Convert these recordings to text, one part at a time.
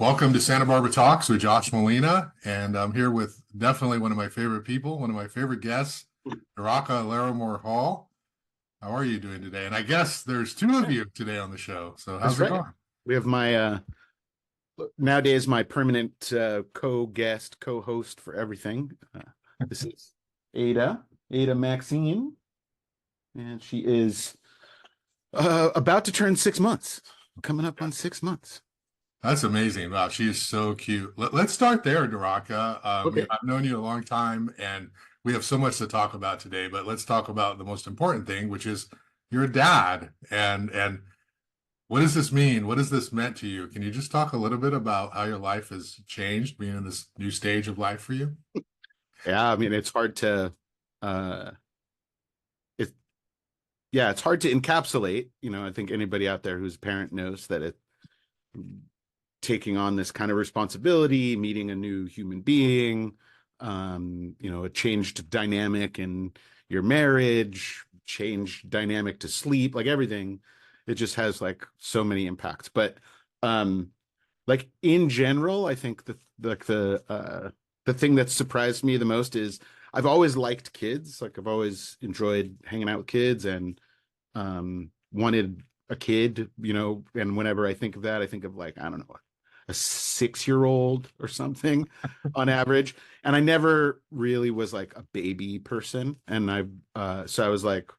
Welcome to Santa Barbara Talks with Josh Molina, and I'm here with definitely one of my favorite people, one of my favorite guests, Daraka Larimore Hall. How are you doing today? And I guess there's two of you today on the show. So how's That's it right. going? We have my nowadays my permanent co-guest, co-host for everything. This is Ada Maxine, and she is about to turn 6 months, coming up on 6 months. That's amazing. Wow, she is so cute. Let's start there, Daraka. Okay. I've known you a long time, and we have so much to talk about today. But let's talk about the most important thing, which is you're a dad. And what does this mean? What has this meant to you? Can you just talk a little bit about how your life has changed, being in this new stage of life for you? Yeah, I mean it's hard to uh it yeah, it's hard to encapsulate. I think anybody out there who's a parent knows that taking on this kind of responsibility, meeting a new human being, a changed dynamic in your marriage, changed dynamic to sleep, like everything. It just has like so many impacts. But like in general, I think the thing that surprised me the most is I've always liked kids. Like I've always enjoyed hanging out with kids and wanted a kid, and whenever I think of that, I think of like, I don't know, a 6-year-old or something on average. And I never really was like a baby person. And so I was like,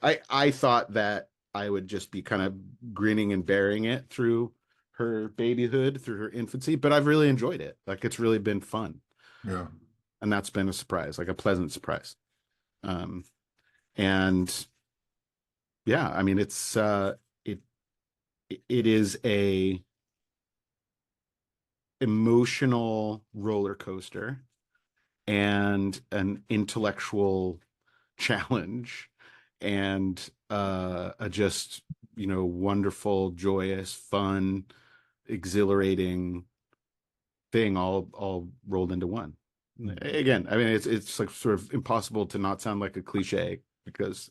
I thought that I would just be kind of grinning and bearing it through her babyhood, through her infancy, but I've really enjoyed it. Like it's really been fun. Yeah. And that's been a surprise, like a pleasant surprise. And yeah, I mean, it is a emotional roller coaster and an intellectual challenge and a just wonderful, joyous, fun, exhilarating thing all rolled into one. Again, I mean it's like sort of impossible to not sound like a cliche because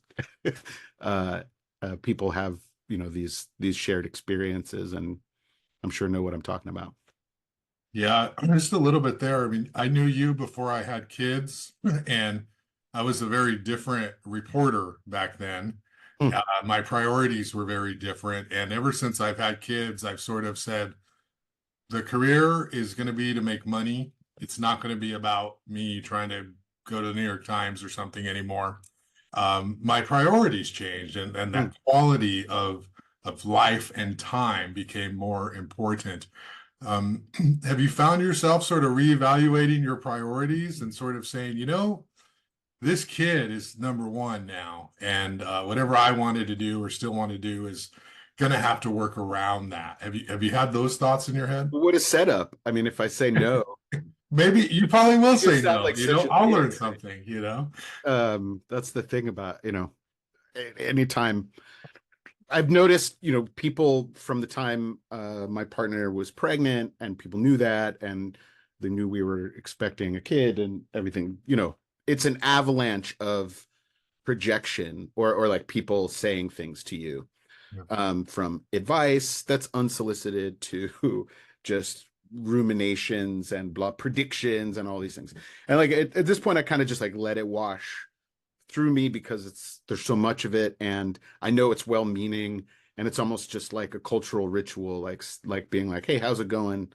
people have these shared experiences and I'm sure know what I'm talking about. Yeah, just a little bit there. I mean, I knew you before I had kids, and I was a very different reporter back then. Hmm. My priorities were very different. And ever since I've had kids, I've sort of said the career is going to be to make money. It's not going to be about me trying to go to the New York Times or something anymore. My priorities changed, and Hmm. that quality of life and time became more important. Um, have you found yourself sort of reevaluating your priorities and sort of saying, this kid is number one now, and whatever I wanted to do or still want to do is going to have to work around that. Have you had those thoughts in your head? What a setup. I mean, if I say no, Maybe you probably will you say sound no. like such a I'll learn dick. something. That's the thing about, anytime I've noticed, people from the time my partner was pregnant and people knew that and they knew we were expecting a kid and everything, it's an avalanche of projection or like people saying things to you, Yeah. from advice that's unsolicited to just ruminations and blah predictions and all these things. And like at this point, I kind of just like let it wash through me because there's so much of it and I know it's well-meaning and it's almost just like a cultural ritual, like being like, hey, how's it going?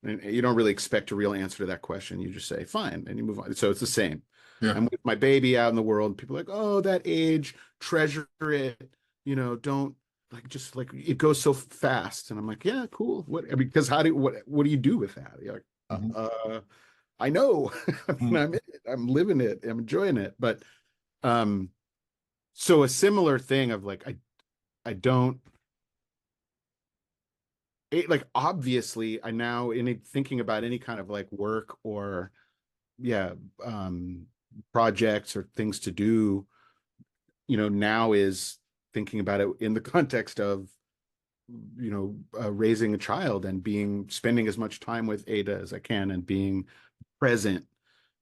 And you don't really expect a real answer to that question. You just say fine and you move on. So it's the same. Yeah. I'm with my baby out in the world, people are like, oh, that age, treasure it, don't, like, just like it goes so fast. And I'm like, yeah, cool. Because what do you do with that? You're like, Mhm. I know. Mhm. I'm in it, I'm living it, I'm enjoying it. But um, so a similar thing of like, I don't like, obviously I now in thinking about any kind of like work or yeah, um, projects or things to do, now is thinking about it in the context of, raising a child and spending as much time with Ada as I can and being present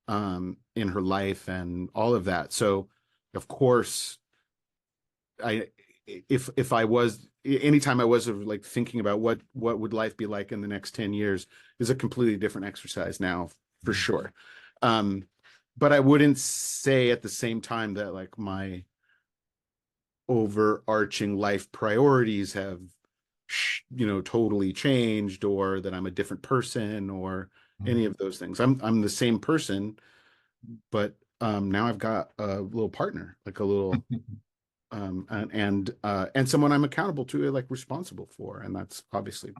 in her life and all of that. So of course I if I was anytime I was like thinking about what would life be like in the next 10 years is a completely different exercise now, for sure. But I wouldn't say at the same time that like my overarching life priorities have totally changed, or that I'm a different person, or any of those things. I'm the same person, but now I've got a little partner, like a little and someone I'm accountable to, like responsible for, and that's obviously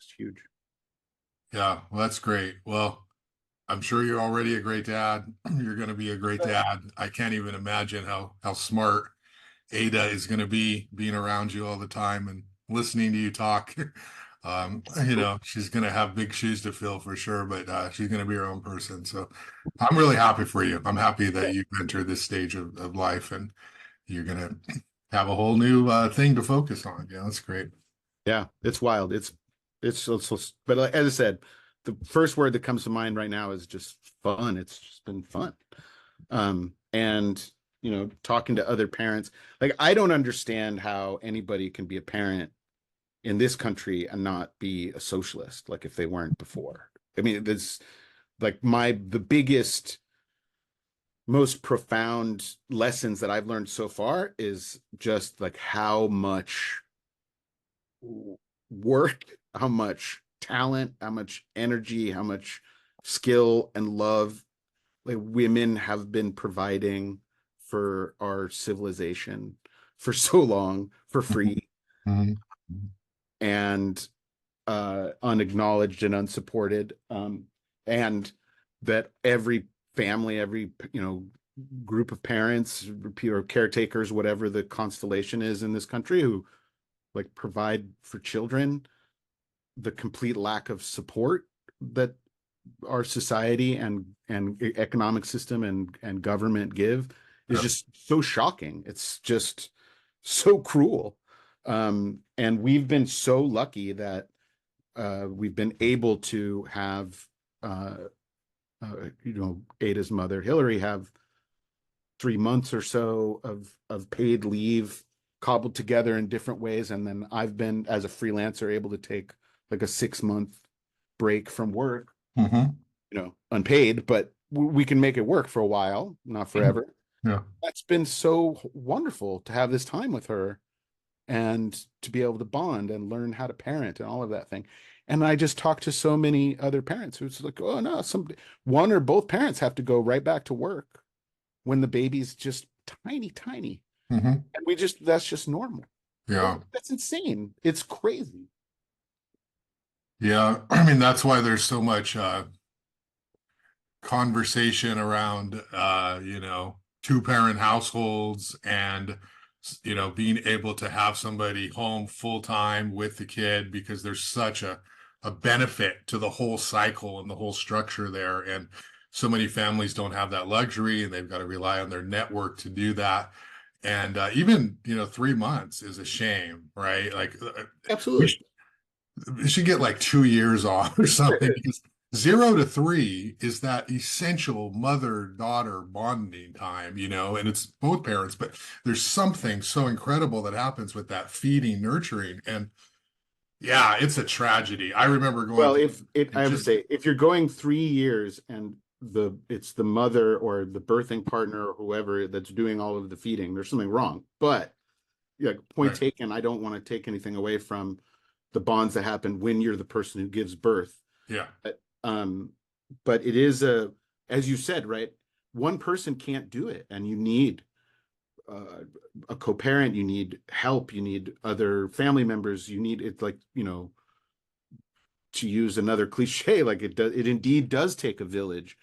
just huge. Yeah, well, that's great. Well, I'm sure you're already a great dad. You're going to be a great dad. I can't even imagine how smart Ada is going to be being around you all the time and listening to you talk. She's going to have big shoes to fill for sure, but she's going to be her own person. So I'm really happy for you. I'm happy that you've entered this stage of life and you're going to have a whole new thing to focus on. Yeah, that's great. Yeah, it's wild. But like, as I said, the first word that comes to mind right now is just fun. It's just been fun. And talking to other parents, like I don't understand how anybody can be a parent in this country and not be a socialist, like if they weren't before. I mean, this like the biggest, most profound lessons that I've learned so far is just like how much work, how much talent, how much energy, how much skill and love like women have been providing for our civilization for so long for free Mhm. and unacknowledged and unsupported. And that every family, every group of parents or caretakers, whatever the constellation is in this country, who like provide for children, the complete lack of support that our society and economic system and government give is Yeah. just so shocking. It's just so cruel. And we've been so lucky that we've been able to have Ada's mother Hillary have 3 months or so of paid leave cobbled together in different ways, and then I've been, as a freelancer, able to take like a 6 month break from work, Mhm. unpaid, but we can make it work for a while, not forever. Yeah. That's been so wonderful to have this time with her and to be able to bond and learn how to parent and all of that thing. And I just talked to so many other parents who's like, oh no, one or both parents have to go right back to work when the baby's just tiny, tiny. Mhm. And that's just normal. Yeah. That's insane. It's crazy. Yeah. I mean, that's why there's so much conversation around two-parent households and being able to have somebody home full time with the kid, because there's such a benefit to the whole cycle and the whole structure there. And so many families don't have that luxury and they've got to rely on their network to do that. And even 3 months is a shame, right? Like we Absolutely. should get like 2 years off or something, because 0 to 3 is that essential mother-daughter bonding time, and it's both parents, but there's something so incredible that happens with that feeding, nurturing, and yeah, it's a tragedy. I remember going Well, through if it, I have to just say, if you're going 3 years and it's the mother or the birthing partner or whoever that's doing all of the feeding, there's something wrong. But yeah, point right, taken. I don't want to take anything away from the bonds that happen when you're the person who gives birth. yeah, But, but it is as you said, right? One person can't do it, and you need a co-parent. You need help. You need other family members. You need it, like to use another cliche, like it does. It indeed does take a village,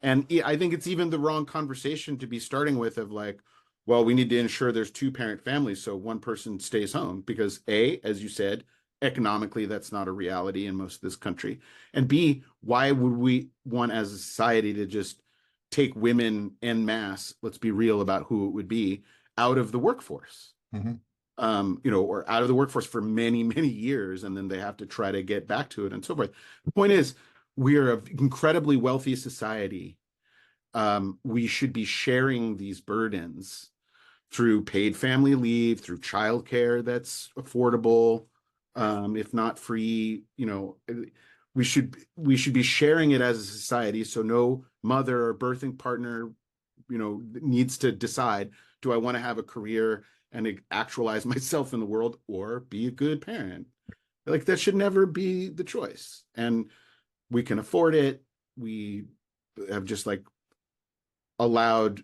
and I think it's even the wrong conversation to be starting with of like, well, we need to ensure there's two-parent families so one person stays home, because A, as you said, economically that's not a reality in most of this country. And B, why would we want as a society to just take women en masse, let's be real about who it would be, out of the workforce? mhm, Or out of the workforce for many, many years, and then they have to try to get back to it and so forth. The point is, we are an incredibly wealthy society. We should be sharing these burdens through paid family leave, through childcare that's affordable, if not free. We should be sharing it as a society, so no mother or birthing partner, needs to decide, do I want to have a career and actualize myself in the world, or be a good parent? Like, that should never be the choice. And we can afford it. We have just like allowed,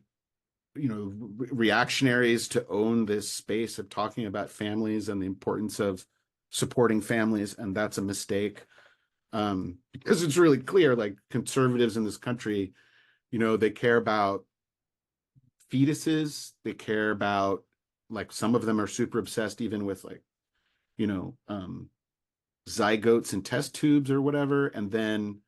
reactionaries to own this space of talking about families and the importance of supporting families, and that's a mistake. Because it's really clear, like, conservatives in this country, they care about fetuses. They care about, like, some of them are super obsessed even with, like, you know, um, zygotes and test tubes or whatever. And then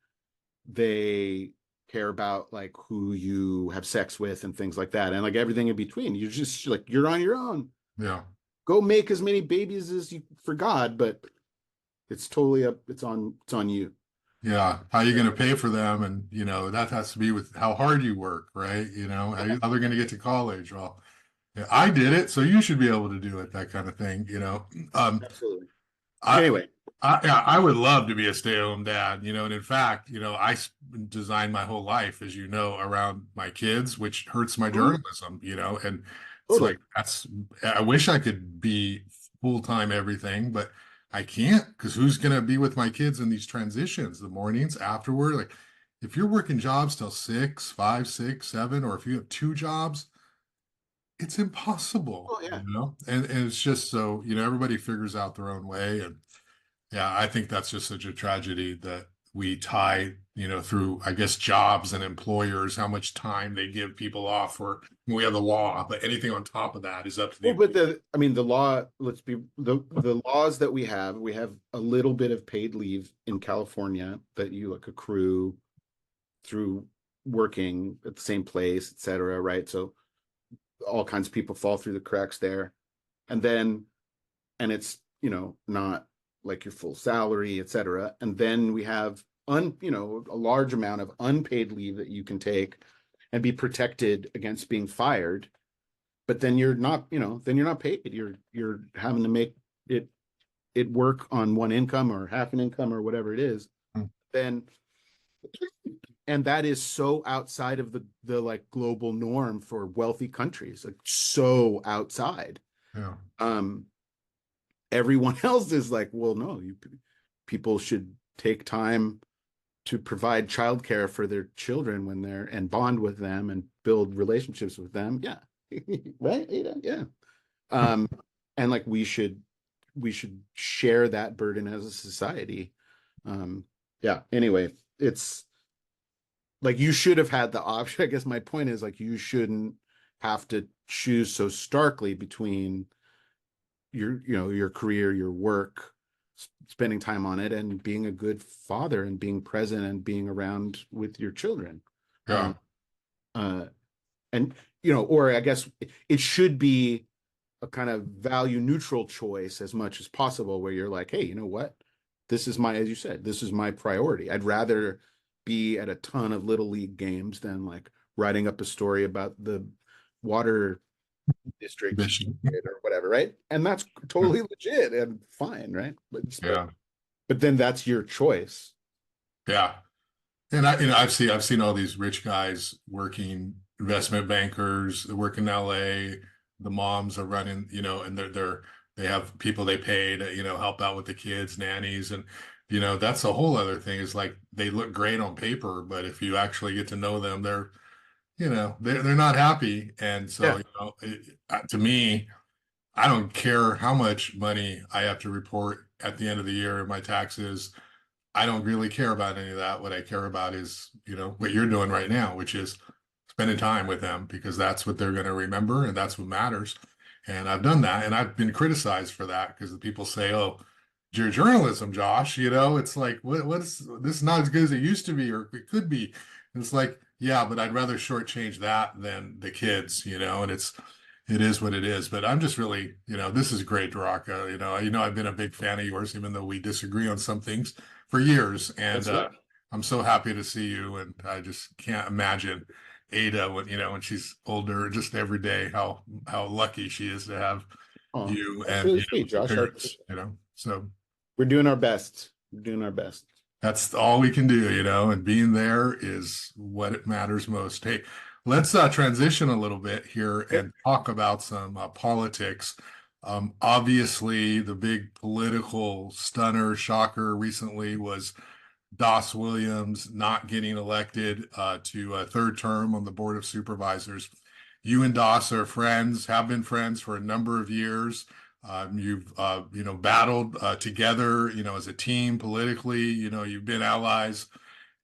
they care about, like, who you have sex with and things like that. And, like, everything in between. You're just like, you're on your own. Yeah. Go make as many babies as you for God, but it's totally up. It's on you. Yeah. How are you going to pay for them? And, that has to be with how hard you work, right? How they're going to get to college. Well, yeah, I did it, so you should be able to do it, that kind of thing. Absolutely. I, Anyway, yeah, I would love to be a stay-at-home dad, and in fact, designed my whole life, as you know, around my kids, which hurts my journalism, and it's totally. like, I wish I could be full-time everything, but I can't, because who's going to be with my kids in these transitions, the mornings afterward? Like, if you're working jobs till 6, 5, 6, 7, or if you have two jobs, it's impossible, Oh yeah. and it's just so, everybody figures out their own way. And yeah, I think that's just such a tragedy that we tie, through, I guess, jobs and employers, how much time they give people off for. We have the law, but anything on top of that is up to the Well, but employer. the law, the laws that we have a little bit of paid leave in California that you, like, accrue through working at the same place, et cetera, right? So all kinds of people fall through the cracks there. And then, and it's, not like your full salary, et cetera. And then we have a large amount of unpaid leave that you can take and be protected against being fired. But then you're not paid. You're having to make it work on one income or half an income or whatever it is. Then, and that is so outside of the like global norm for wealthy countries, like, so outside. Yeah. Everyone else is like, well, no, people should take time to provide childcare for their children when they're, and bond with them and build relationships with them. Yeah. Right. Yeah. Um, and, like, we should share that burden as a society. Yeah. Anyway, it's like, you should have had the option. I guess my point is, like, you shouldn't have to choose so starkly between your career, your work, spending time on it, and being a good father and being present and being around with your children. Yeah. Um, uh, and, or I guess it should be a kind of value neutral choice as much as possible, where you're like, hey, you know what? This is my, as you said, this is my priority. I'd rather be at a ton of little league games than, like, writing up a story about the water district Mission. or whatever, right? And that's totally legit and fine, right? Yeah. But then that's your choice. Yeah. And I've seen all these rich guys working, investment bankers, they work in LA. The moms are running, and they have people they pay to, help out with the kids, nannies, and that's a whole other thing. Is like, they look great on paper, but if you actually get to know them, they're not happy. And so, Yeah. to me, I don't care how much money I have to report at the end of the year in my taxes. I don't really care about any of that. What I care about is, what you're doing right now, which is spending time with them, because that's what they're going to remember and that's what matters. And I've done that, and I've been criticized for that, because the people say, "Oh, your journalism, Josh, it's like, what's this is not as good as it used to be, or it could be." And it's like, yeah, but I'd rather shortchange that than the kids, and it is what it is. But I'm just really, this is great, Daraka. I've been a big fan of yours, even though we disagree on some things for years. And That's right. I'm so happy to see you, and I just can't imagine, Ada when, when she's older, just every day, how lucky she is to have Oh, you that's and, really sweet, Josh. parents, so We're doing our best. We're doing our best. that's all we can do, and being there is what it matters most. Hey, let's transition a little bit here Okay. and talk about some politics. Obviously, the big political stunner, shocker recently was Doss Williams not getting elected to a third term on the Board of Supervisors. You and Doss are friends, have been friends for a number of years. You've battled together, as a team politically. You've been allies,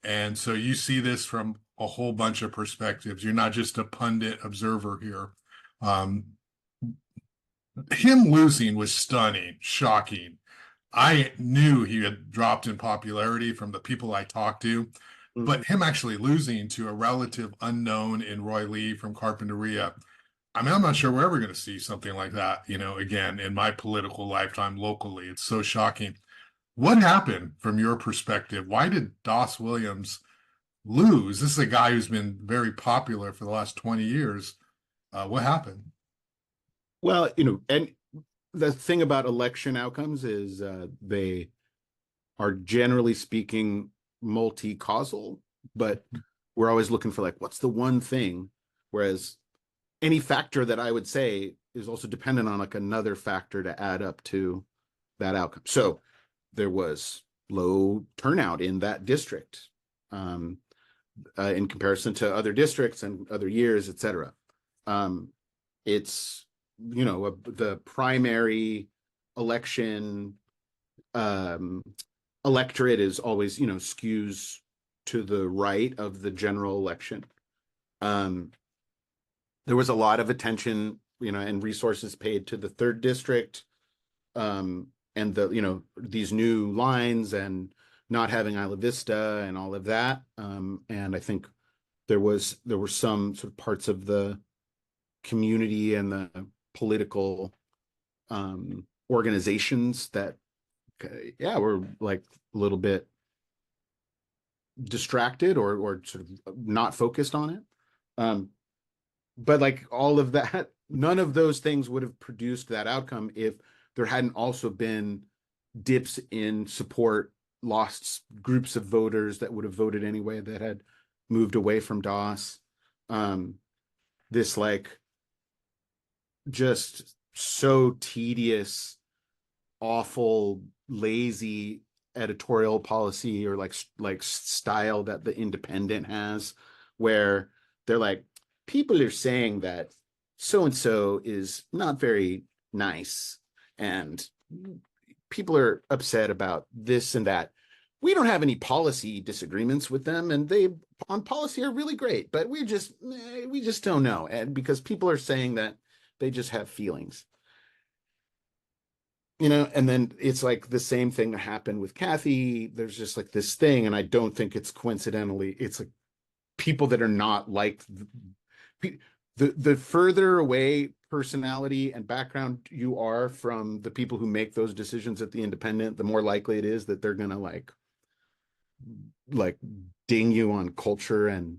and so you see this from a whole bunch of perspectives. You're not just a pundit observer here. Um, him losing was stunning, shocking. I knew he had dropped in popularity from the people I talked to, Mhm. but him actually losing to a relative unknown in Roy Lee from Carpinteria. I mean, I'm not sure we're ever going to see something like that, again, in my political lifetime locally. It's so shocking. What happened from your perspective? Why did Doss Williams lose? This is a guy who's been very popular for the last 20 years. What happened? Well, and the thing about election outcomes is they are generally speaking multi-causal, but we're always looking for like, what's the one thing? Whereas any factor that I would say is also dependent on like another factor to add up to that outcome. So there was low turnout in that district in comparison to other districts and other years, et cetera. It's, the primary election electorate is always, skews to the right of the general election. There was a lot of attention, and resources paid to the third district, and these new lines and not having Isla Vista and all of that. And I think there were some sort of parts of the community and the political organizations that, were like a little bit distracted or sort of not focused on it. But like all of that, none of those things would have produced that outcome if there hadn't also been dips in support, lost groups of voters that would have voted anyway that had moved away from Doss. This like just so tedious, awful, lazy editorial policy or like style that the Independent has, where they're like, people are saying that so and so is not very nice, and people are upset about this and that. We don't have any policy disagreements with them, and they on policy are really great, but we just don't know, and because people are saying that they just have feelings. And then it's like the same thing that happened with Kathy. There's just like this thing, and I don't think it's coincidentally, it's like people that are not like the further away personality and background you are from the people who make those decisions at the Independent, the more likely it is that they're gonna like ding you on culture and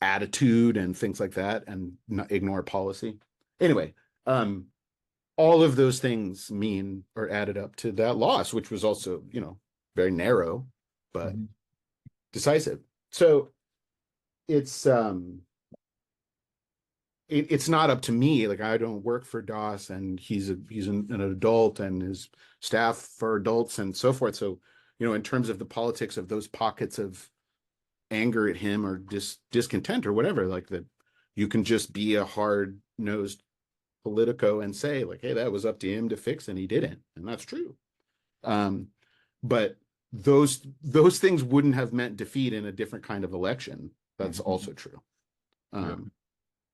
attitude and things like that, and not ignore policy. Anyway, all of those things mean or added up to that loss, which was also, very narrow, but decisive. So it's it's not up to me. Like, I don't work for Doss, and he's an adult, and his staff are adults and so forth. So, in terms of the politics of those pockets of anger at him or discontent or whatever, like that, you can just be a hard-nosed Politico and say like, hey, that was up to him to fix, and he didn't, and that's true. But those things wouldn't have meant defeat in a different kind of election. That's also true.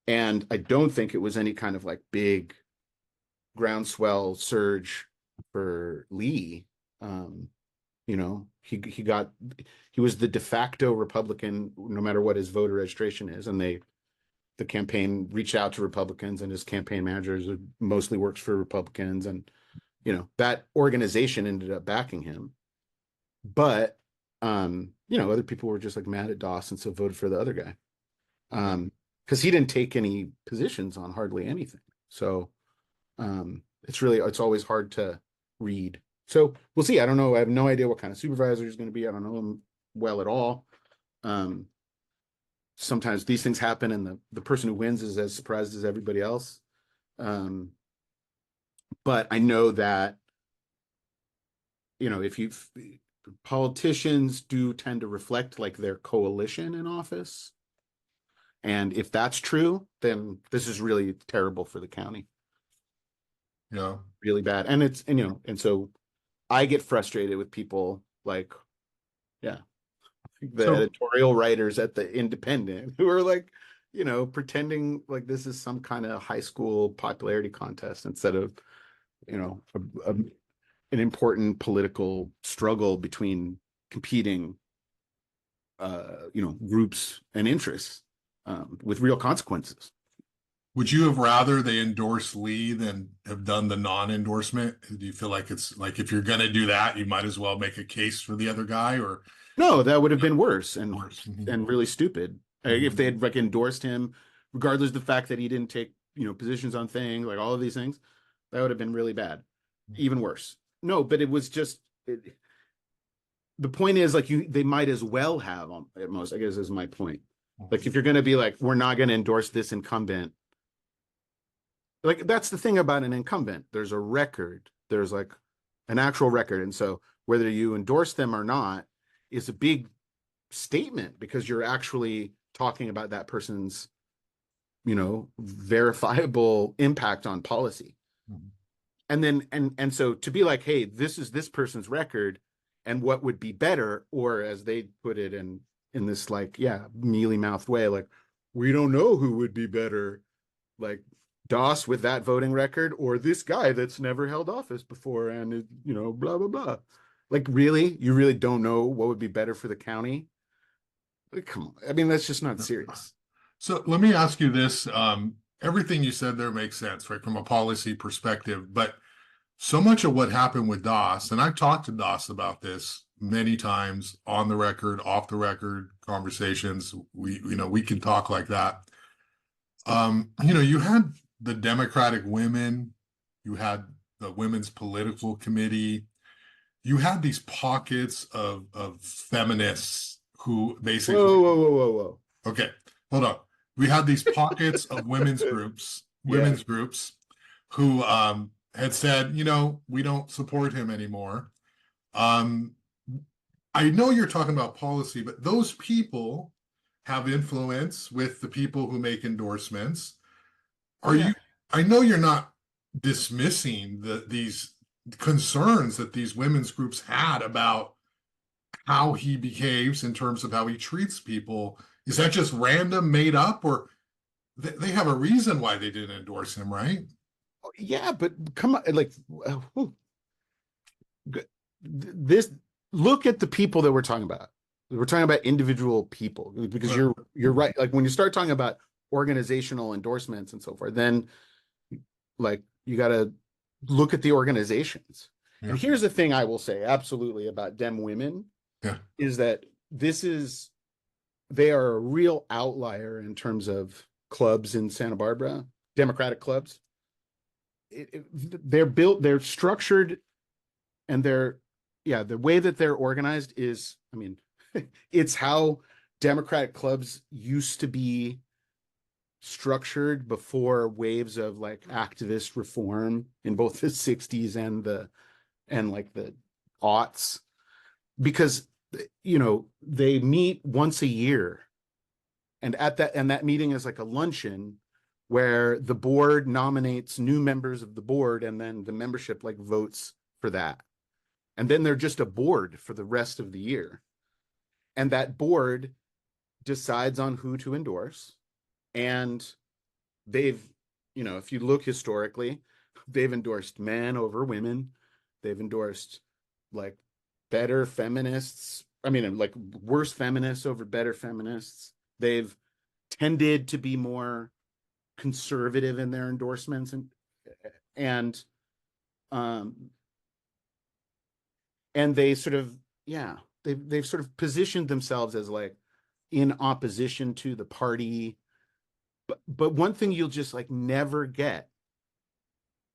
And I don't think it was any kind of like big groundswell surge for Lee. He was the de facto Republican, no matter what his voter registration is, and the campaign reached out to Republicans, and his campaign managers mostly works for Republicans, and that organization ended up backing him. But other people were just like mad at Dawson, so voted for the other guy. Because he didn't take any positions on hardly anything. So it's always hard to read. So we'll see. I don't know. I have no idea what kind of supervisor he's going to be. I don't know him well at all. Sometimes these things happen and the person who wins is as surprised as everybody else. But I know that, if politicians do tend to reflect like their coalition in office. And if that's true, then this is really terrible for the county. Yeah. Really bad. And so I get frustrated with people like, yeah, the editorial writers at the Independent who are like, pretending like this is some kind of high school popularity contest instead of, an important political struggle between competing, groups and interests, with real consequences. Would you have rather they endorse Lee than have done the non-endorsement? Do you feel like it's like if you're going to do that, you might as well make a case for the other guy? Or no, that would have been worse and Mm-hmm. really stupid. If they had like endorsed him, regardless of the fact that he didn't take positions on things like all of these things, that would have been really bad, even worse. No, but it was just the point is like they might as well have at most, I guess is my point. Like if you're going to be like, we're not going to endorse this incumbent. Like that's the thing about an incumbent. There's a record. There's like an actual record. And so whether you endorse them or not is a big statement because you're actually talking about that person's, verifiable impact on policy. Mm-hmm. And then, and so to be like, hey, this is this person's record and what would be better, or as they put it in this like, mealy mouthed way, like, we don't know who would be better, like Doss with that voting record or this guy that's never held office before and blah blah blah. Like really, you really don't know what would be better for the county? Like, come on, I mean that's just not serious. So let me ask you this. Everything you said there makes sense, right, from a policy perspective, but so much of what happened with Doss, and I've talked to Doss about this many times on the record, off the record conversations. We can talk like that. You had the Democratic women, you had the Women's Political Committee, you had these pockets of feminists who basically. Whoa. Okay, hold on. We had these pockets of women's groups who had said, we don't support him anymore. I know you're talking about policy, but those people have influence with the people who make endorsements. I know you're not dismissing these concerns that these women's groups had about how he behaves in terms of how he treats people. Is that just random, made up, or they have a reason why they didn't endorse him, right? Yeah, but come on, like this. Look at the people that we're talking about. We're talking about individual people because you're right. Like when you start talking about organizational endorsements and so forth, then like you got to look at the organizations. Yeah. And here's the thing I will say absolutely about Dem women is that they are a real outlier in terms of clubs in Santa Barbara, Democratic clubs. They're built, they're structured, and the way that they're organized is, I mean, it's how Democratic clubs used to be structured before waves of like activist reform in both the 60s and the aughts, because they meet once a year, and that meeting is like a luncheon where the board nominates new members of the board and then the membership like votes for that, and then they're just a board for the rest of the year, and that board decides on who to endorse. And they've, if you look historically, they've endorsed men over women. They've endorsed like better feminists. I mean, like worse feminists over better feminists. They've tended to be more conservative in their endorsements and they sort of, they've sort of positioned themselves as like in opposition to the party. But one thing you'll just like never get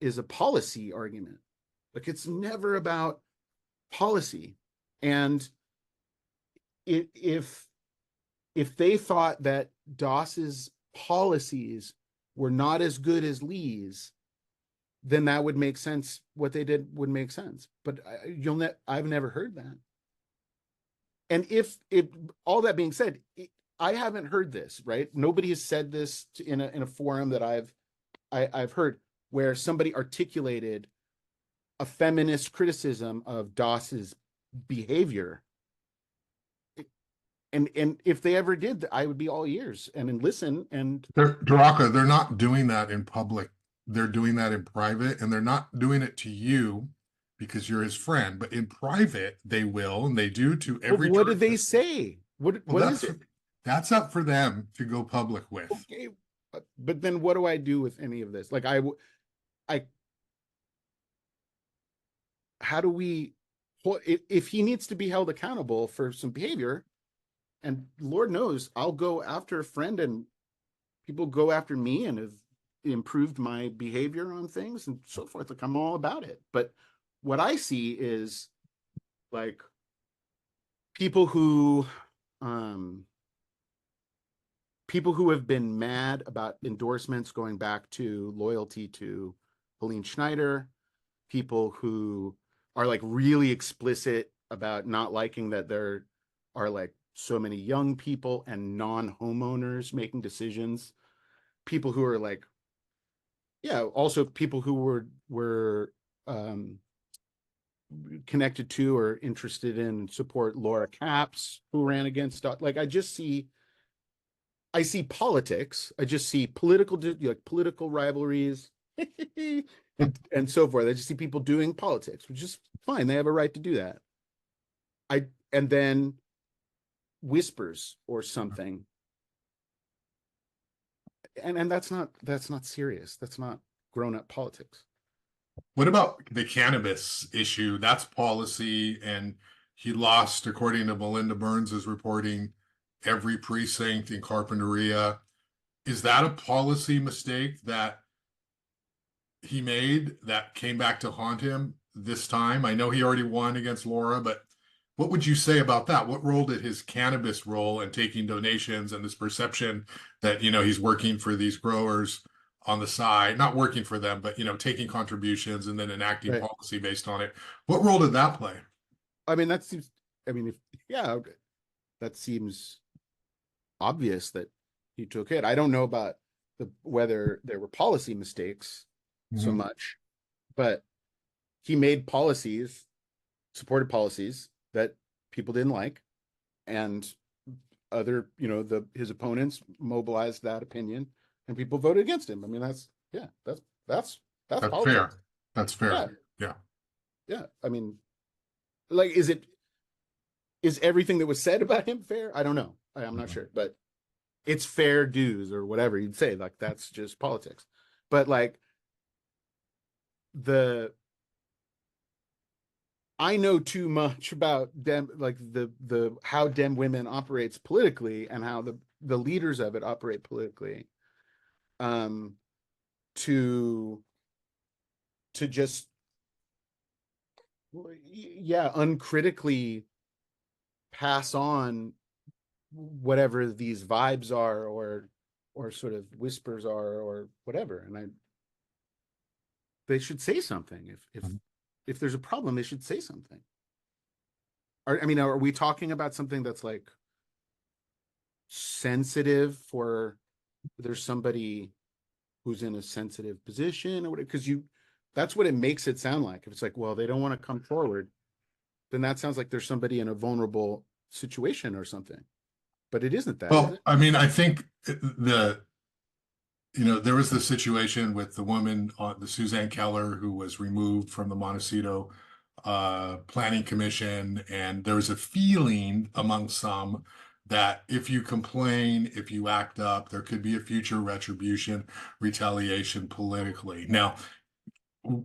is a policy argument. Like it's never about policy. And if they thought that Doss's policies were not as good as Lee's, then that would make sense. What they did would make sense. But I've never heard that. And if all that being said, I haven't heard this, right? Nobody has said this in a forum that I've heard where somebody articulated a feminist criticism of Doss's behavior. And if they ever did, I would be all ears and listen. And Daraka, they're not doing that in public. They're doing that in private, and they're not doing it to you because you're his friend, but in private they will, and they do to every. What did they say? What is it? That's up for them to go public with. Okay, but then what do I do with any of this? Like how do we, if he needs to be held accountable for some behavior, and Lord knows I'll go after a friend and people go after me and have improved my behavior on things and so forth. Like I'm all about it. But what I see is like people who have been mad about endorsements going back to loyalty to Helene Schneider, people who are like really explicit about not liking that there are like so many young people and non-homeowners making decisions, people who are like, yeah, also people who were connected to or interested in support Laura Capps, who ran against, like I see politics. I just see political rivalries and so forth. I just see people doing politics, which is fine. They have a right to do that. And then whispers or something. And that's not serious. That's not grown-up politics. What about the cannabis issue? That's policy, and he lost, according to Melinda Burns' reporting, every precinct in Carpinteria. Is that a policy mistake that he made that came back to haunt him this time? I know he already won against Laura, but what would you say about that? What role did his cannabis role in taking donations and this perception that, he's working for these growers on the side, not working for them, but, taking contributions and then enacting policy based on it? What role did that play? I mean, that seems obvious that he took it. I don't know about whether there were policy mistakes so much, but he made policies, supported policies that people didn't like, and other, his opponents mobilized that opinion and people voted against him. I mean, that's fair. That's fair. Yeah. I mean, like, is everything that was said about him fair? I don't know. I'm not sure, but it's fair dues or whatever you'd say. Like, that's just politics. But like I know too much about them, like the how Dem Women operates politically and how the leaders of it operate politically, to just uncritically pass on whatever these vibes are or sort of whispers are or whatever. And they should say something. If there's a problem, they should say something. Are we talking about something that's like sensitive for there's somebody who's in a sensitive position or whatever? Because that's what it makes it sound like. If it's like, well, they don't want to come forward, then that sounds like there's somebody in a vulnerable situation or something. But it isn't that. Well, I mean, I think there was the situation with the woman, the Suzanne Keller, who was removed from the Montecito Planning Commission, and there was a feeling among some that if you complain, if you act up, there could be a future retribution, retaliation politically. Now,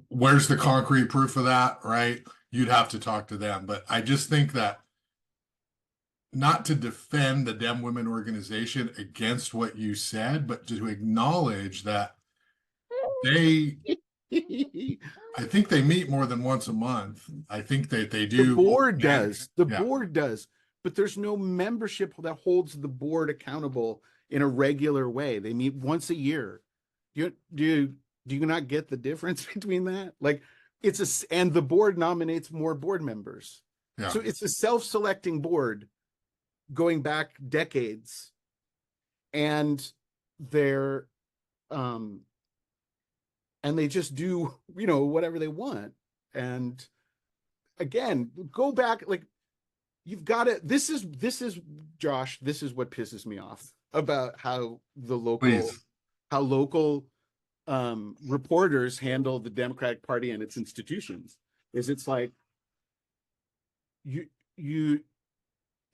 where's the concrete proof of that, right? You'd have to talk to them. But I just think that not to defend the Dem Women organization against what you said, but to acknowledge that they, I think they meet more than once a month. I think that they The do. board does. The Yeah. board does, but there's no membership that holds the board accountable in a regular way. They meet once a year. Do you not get the difference between that? Like and the board nominates more board members. Yeah. So it's a self-selecting board going back decades, and they're and they just do, whatever they want. And again, go back, like, you've got to, this is Josh, this is what pisses me off about how Please. local reporters handle the Democratic Party and its institutions. Is it's like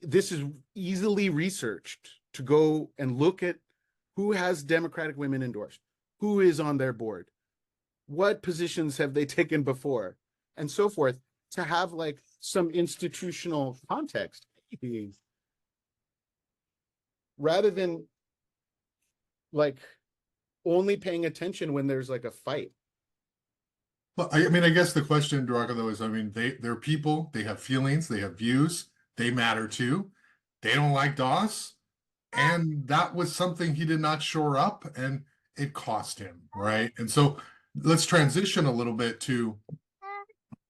this is easily researched to go and look at who has Democratic women endorsed, who is on their board, what positions have they taken before, and so forth, to have like some institutional context rather than like only paying attention when there's like a fight. Well, I mean, I guess the question, Daraka, though, is, I mean, they're people, they have feelings, they have views, they matter too. They don't like Doss, and that was something he did not shore up, and it cost him, right? And so let's transition a little bit to,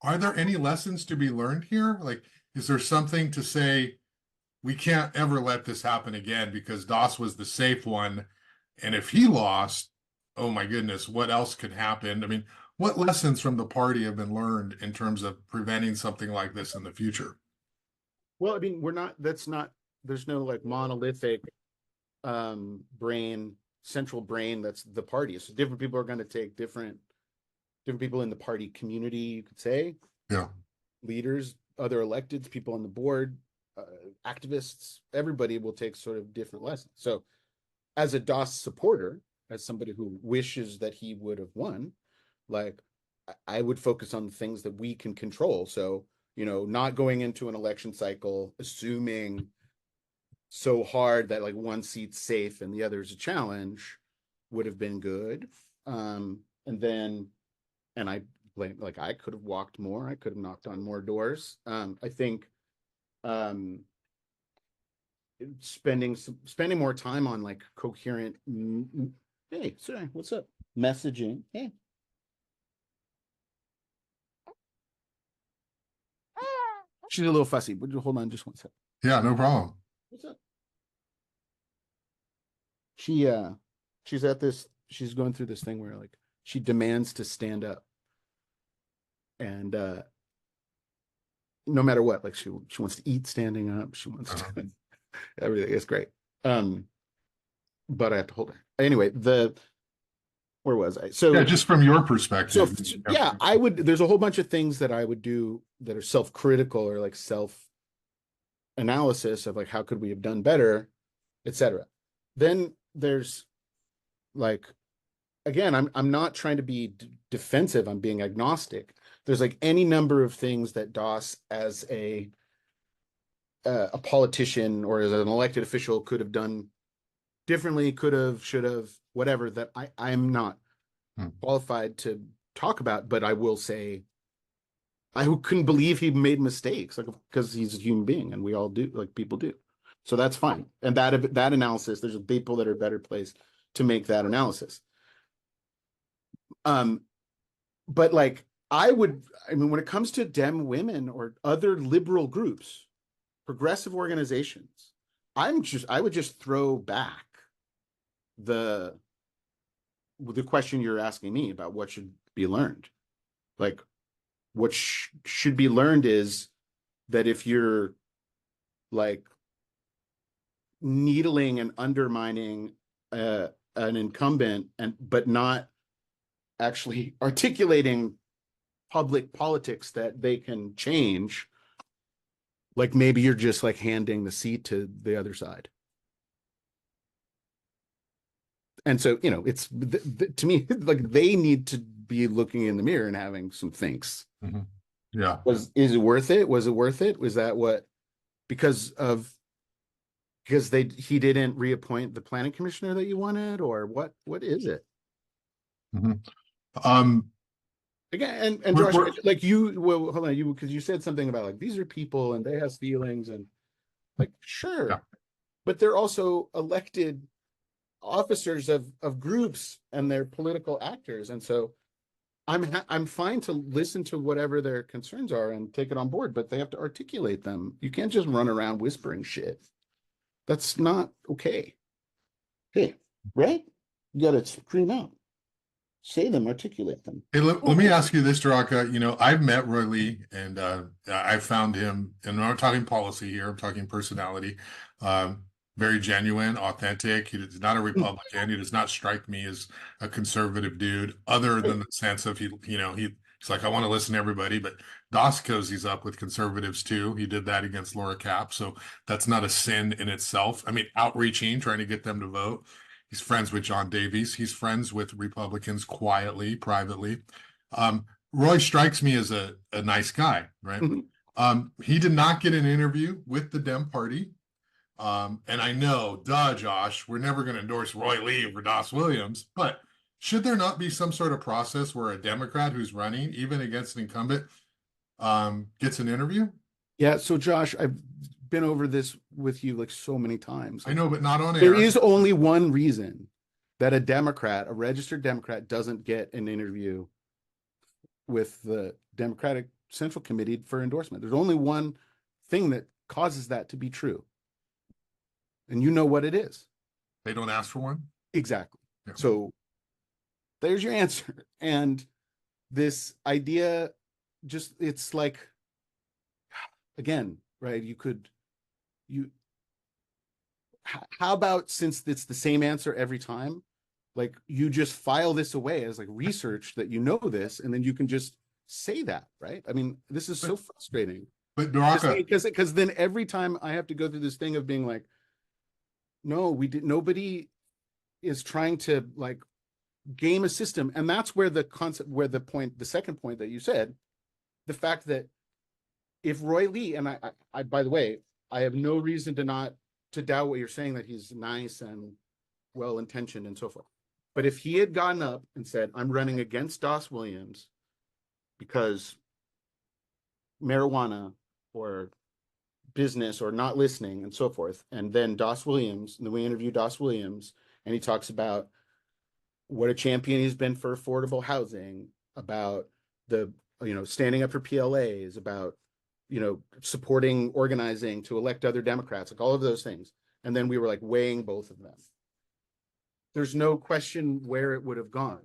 are there any lessons to be learned here? Like, is there something to say, we can't ever let this happen again because Doss was the safe one, and if he lost, oh my goodness, what else could happen? I mean, what lessons from the party have been learned in terms of preventing something like this in the future? Well, I mean, there's no like monolithic central brain that's the party. So different people are going to take different people in the party community, you could say. Yeah. Leaders, other electeds, people on the board, activists, everybody will take sort of different lessons. So as a Doss supporter, as somebody who wishes that he would have won, like, I would focus on the things that we can control. So, not going into an election cycle assuming so hard that like one seat's safe and the other's a challenge would have been good. And I blame, like, I could have walked more, I could have knocked on more doors. I think spending more time on like coherent hey, sorry, what's up, messaging. Hey, she's a little fussy, but hold on just one second. Yeah, no problem. What's up? She's going through this thing where like she demands to stand up, and no matter what, like she wants to eat standing up, she wants to everything is great. But I have to hold her anyway. Where was I? So yeah, just from your perspective. So yeah, there's a whole bunch of things that I would do that are self-critical or like self-analysis of like, how could we have done better, etc. Then there's like, again, I'm not trying to be defensive, I'm being agnostic. There's like any number of things that Doss as a politician or as an elected official could have done differently, could have, should have, whatever, that I'm not qualified to talk about, but I will say I couldn't believe he made mistakes, like, because he's a human being and we all do, like, people do. So that's fine. And that analysis, there's people that are better placed to make that analysis. But like, I mean, when it comes to Dem women or other liberal groups, progressive organizations, I would just throw back the question you're asking me about what should be learned. Like, what should be learned is that if you're like needling and undermining an incumbent but not actually articulating public politics that they can change, like, maybe you're just like handing the seat to the other side. And so, it's to me, like, they need to be looking in the mirror and having some thinks. Yeah. Is it worth it? Was it worth it? Was that what, because of Because he didn't reappoint the planning commissioner that you wanted, or what is it? Mhm. Um, Again, and we're, Josh, we're- like you, well, hold on, because you said something about like these are people and they have feelings, and like yeah. sure, but they're also elected officers of groups and they're political actors, and so I'm fine to listen to whatever their concerns are and take it on board, but they have to articulate them. You can't just run around whispering shit. That's not okay. Hey, right? You got to scream out, say them, articulate them. Hey, let me ask you this, Daraka. You know, I've met Roy Lee, and I found him, and I'm not talking policy here, I'm talking personality, um, very genuine, authentic. He is not a Republican. He does not strike me as a conservative dude, other than the sense of he's like, I want to listen to everybody, but Doss cozies up with conservatives too. He did that against Laura Cap, so that's not a sin in itself. I mean, outreaching, trying to get them to vote. He's friends with John Davies. He's friends with Republicans quietly, privately. Roy strikes me as a nice guy, right? He did not get an interview with the Dem Party. And I know, duh, Josh, we're never going to endorse Roy Lee for Doss Williams, but should there not be some sort of process where a Democrat who's running, even against an incumbent, gets an interview? Yeah, so Josh, I've been over this with you like so many times. I Like, know, but not on there air. is only one reason that a Democrat, a registered Democrat, doesn't get an interview with the Democratic Central Committee for endorsement. There's only one thing that causes that to be true. And you know what it is. They don't ask for one. Exactly. Yeah. So there's your answer. And this idea, just it's like, again, right? You how about, since it's the same answer every time, like you just file this away as like research that you know this, and then you can just say that, right? I mean, this is so frustrating. But Daraka, Because then every time I have to go through this thing of being like, no, nobody is trying to like game a system. And that's where the concept, where the second point that you said, the fact that if Roy Lee, and I by the way, I have no reason to doubt what you're saying, that he's nice and well intentioned and so forth. But if he had gotten up and said, I'm running against Doss Williams because marijuana or business or not listening and so forth, and then we interview Doss Williams, and he talks about what a champion he's been for affordable housing, about the, standing up for PLAs, about, supporting organizing to elect other Democrats, like all of those things. And then we were like weighing both of them. There's no question where it would have gone.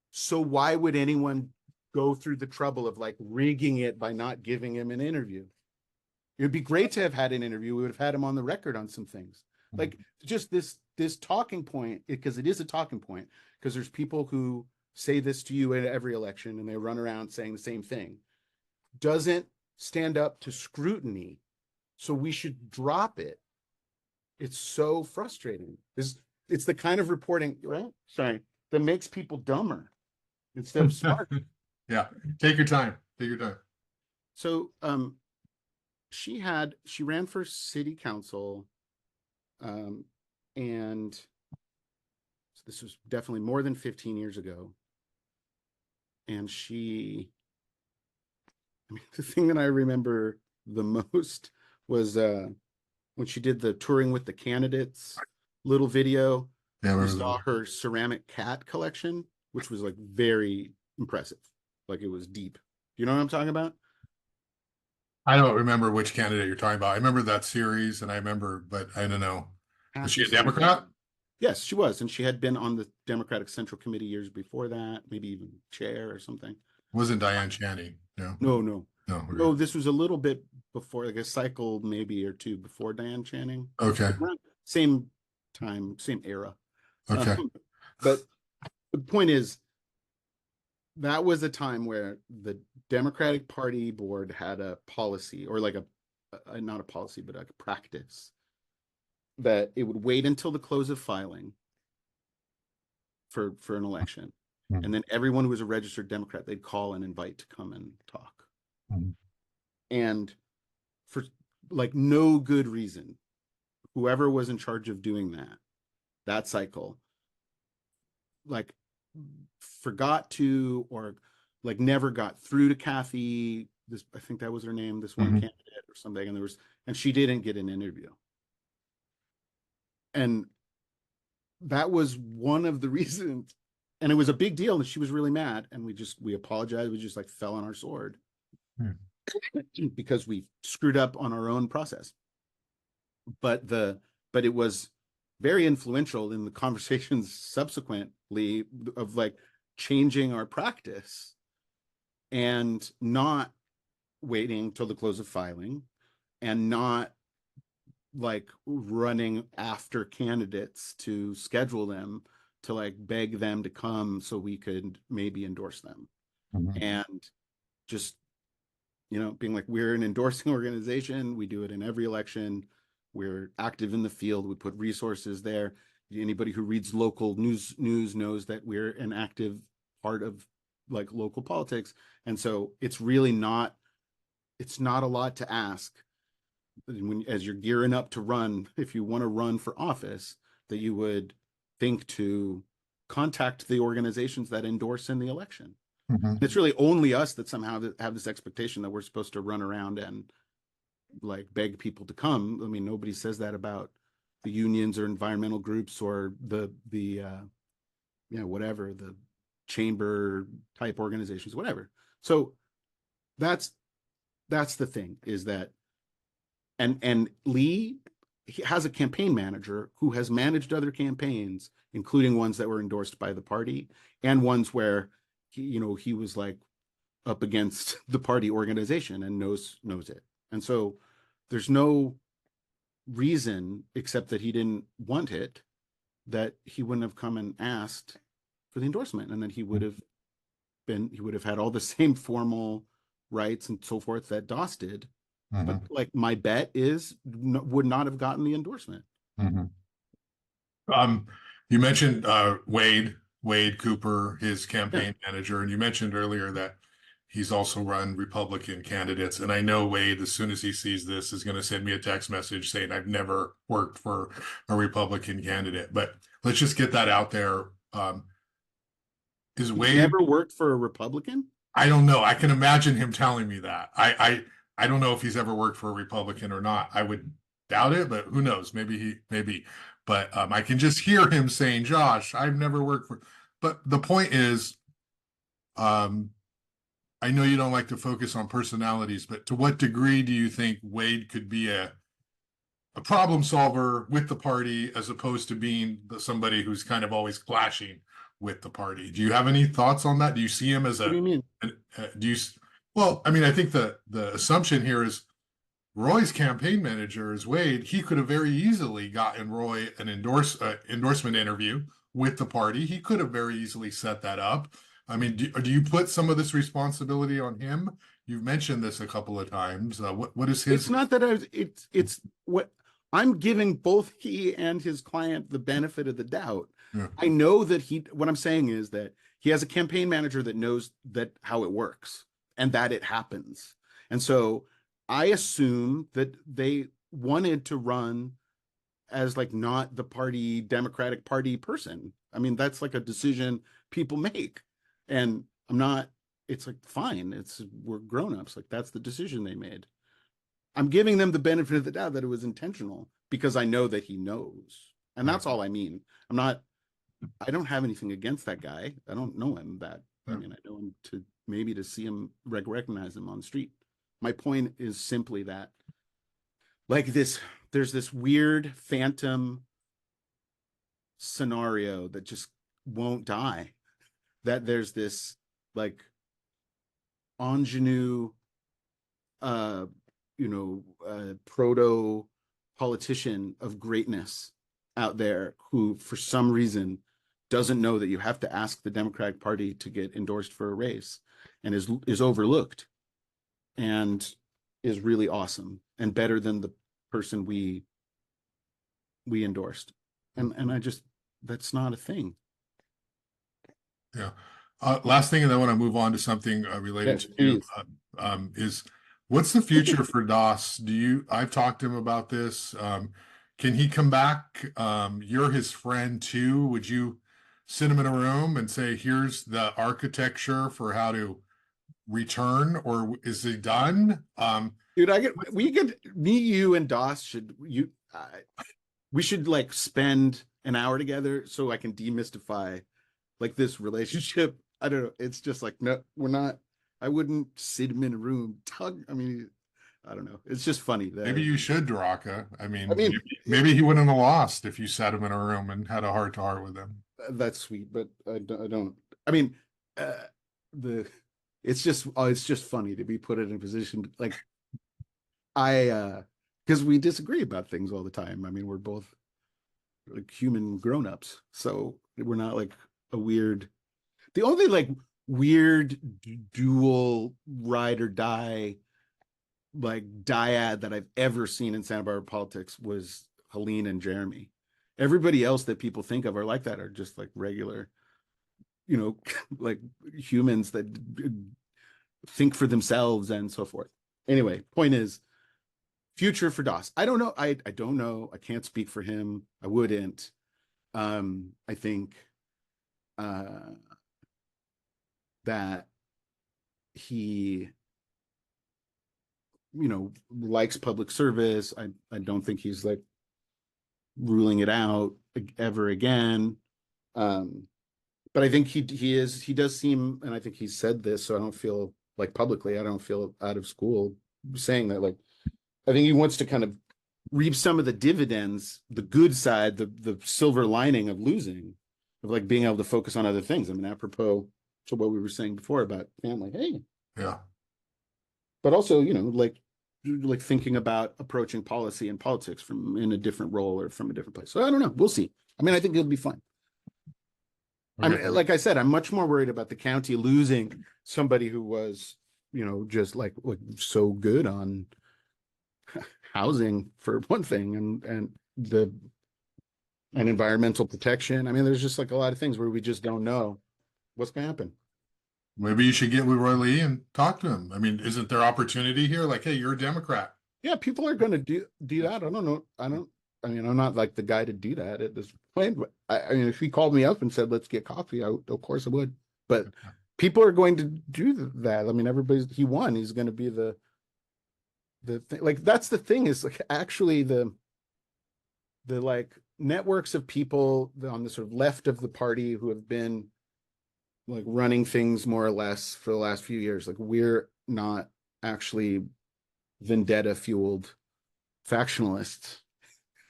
So why would anyone go through the trouble of like rigging it by not giving him an interview? It would be great to have had an interview. We would have had him on the record on some things. Like just this talking point, because it is a talking point, because there's people who say this to you at every election and they run around saying the same thing, doesn't stand up to scrutiny. So we should drop it. It's so frustrating. It's the kind of reporting, right? Sorry, that makes people dumber instead of smart. yeah, take your time. Take your time. So she ran for city council, and so this was definitely more than 15 years ago. And the thing that I remember the most was when she did the touring with the candidates little video. Yeah, we saw her ceramic cat collection, which was like very impressive. Like it was deep. You know what I'm talking about? I don't remember which candidate you're talking about. I remember that series, and I remember, but I don't know. Was she a Democrat? Yes, she was, and she had been on the Democratic Central Committee years before that, maybe even chair or something. Wasn't Diane Channing? No. No. Okay. No, this was a little bit before, like a cycle maybe or two before Diane Channing. Okay. Same time, same era. Okay. But the point is, that was a time where the Democratic Party board had a policy, or like not a policy, but like a practice, that it would wait until the close of filing for an election. And then everyone who was a registered Democrat, they'd call and invite to come and talk. And for like no good reason, whoever was in charge of doing that cycle, like forgot to, or like never got through to Kathy. This, I think that was her name, this one candidate or something. And she didn't get an interview. And that was one of the reasons, and it was a big deal, and she was really mad, and we apologized. We just like fell on our sword because we screwed up on our own process. But it was very influential in the conversations subsequently of like changing our practice and not waiting till the close of filing, and not like running after candidates to schedule them, to like beg them to come so we could maybe endorse them. And just, you know, being like, we're an endorsing organization. We do it in every election. We're active in the field. We put resources there. Anybody who reads local news knows that we're an active part of like local politics. And so it's really not, it's not a lot to ask when, as you're gearing up to run, if you want to run for office, that you would think to contact the organizations that endorse in the election. It's really only us that somehow have this expectation that we're supposed to run around and like beg people to come. I mean, nobody says that about the unions or environmental groups or the whatever, the chamber type organizations, whatever. So that's the thing, is that and Lee, he has a campaign manager who has managed other campaigns, including ones that were endorsed by the party and ones where he was like up against the party organization and knows it. And so there's no reason, except that he didn't want it, that he wouldn't have come and asked for the endorsement, and then he would have had all the same formal rights and so forth that Doss did. But like, my bet is would not have gotten the endorsement. You mentioned Wade Cooper, his campaign manager, and you mentioned earlier that he's also run Republican candidates. And I know Wade, as soon as he sees this, is going to send me a text message saying, I've never worked for a Republican candidate. But let's just get that out there. Is Wade never worked for a Republican? I don't know. I can imagine him telling me that. I don't know if he's ever worked for a Republican or not. I would doubt it, but who knows? Maybe. But I can just hear him saying, Josh, I've never worked for. But the point is, I know you don't like to focus on personalities, but to what degree do you think Wade could be a problem solver with the party, as opposed to being somebody who's kind of always clashing with the party? Do you have any thoughts on that? Do you see him as What do you mean? Well, I mean, I think the assumption here is Roy's campaign manager is Wade. He could have very easily gotten Roy an endorsement interview with the party. He could have very easily set that up. I mean, do you put some of this responsibility on him? You've mentioned this a couple of times. What is his? It's not that it's what I'm giving both he and his client the benefit of the doubt. Yeah. I know that what I'm saying is that he has a campaign manager that knows that how it works and that it happens. And so I assume that they wanted to run as like not the party, Democratic Party person. I mean, that's like a decision people make. And it's like, fine, we're grown-ups. Like, that's the decision they made. I'm giving them the benefit of the doubt that it was intentional because I know that he knows. And that's all I mean. I don't have anything against that guy. I don't know him that. I mean, I know him to see him, recognize him on the street. My point is simply that, like, there's this weird phantom scenario that just won't die. That there's this like ingenue, proto politician of greatness out there who, for some reason, doesn't know that you have to ask the Democratic Party to get endorsed for a race, and is overlooked, and is really awesome and better than the person we endorsed. And I just, that's not a thing. Yeah. Last thing, and then I want to move on to something related to you, is what's the future for Doss? I've talked to him about this. Can he come back? You're his friend too. Would you sit him in a room and say, here's the architecture for how to return, or is he done? Dude, me, you, and Doss we should like spend an hour together so I can demystify like this relationship. I don't know. It's just like, no, we're not. I wouldn't sit him in a room. I mean, I don't know. It's just funny Maybe that, you should, Daraka. I I mean, mean, maybe he wouldn't have lost if you sat him in a room and had a heart to heart with him. that's sweet, but I don't. I mean, the it's just funny to be put in a position like because we disagree about things all the time. I mean, we're both like human grown-ups, so we're not like a weird. The only like weird dual ride or die like dyad that I've ever seen in Santa Barbara politics was Helene and Jeremy. Everybody else that people think of are like that, are just like regular, like humans that think for themselves and so forth. Anyway, point is, future for Doss. I don't know. I don't know. I can't speak for him. I wouldn't. I think that he likes public service. I don't think he's like ruling it out ever again. But I think he does seem, and I think he said this, so I don't feel like publicly, I don't feel out of school saying that, like, I think he wants to kind of reap some of the dividends, the good side, the silver lining of losing, of like being able to focus on other things. I mean, apropos to what we were saying before about family. Hey, Yeah. but also, like thinking about approaching policy and politics from in a different role or from a different place. So I don't know. We'll see. I mean, I think it'll be fun. Okay. I'm like I said, I'm much more worried about the county losing somebody who was, just like so good on housing for one thing, and environmental protection. I mean, there's just like a lot of things where we just don't know what's going to happen. Maybe you should get with Roy Lee and talk to him. I mean, isn't there opportunity here? Like, hey, you're a Democrat. Yeah, people are going to do that. I don't know. I mean, I'm not like the guy to do that at this point. But I mean, if he called me up and said, let's get coffee, of course I would. But people are going to do that. I mean, he won. He's going to be the thing. Like, that's the thing, is like actually the like networks of people on the sort of left of the party who have been like running things more or less for the last few years. Like, we're not actually vendetta fueled factionalists.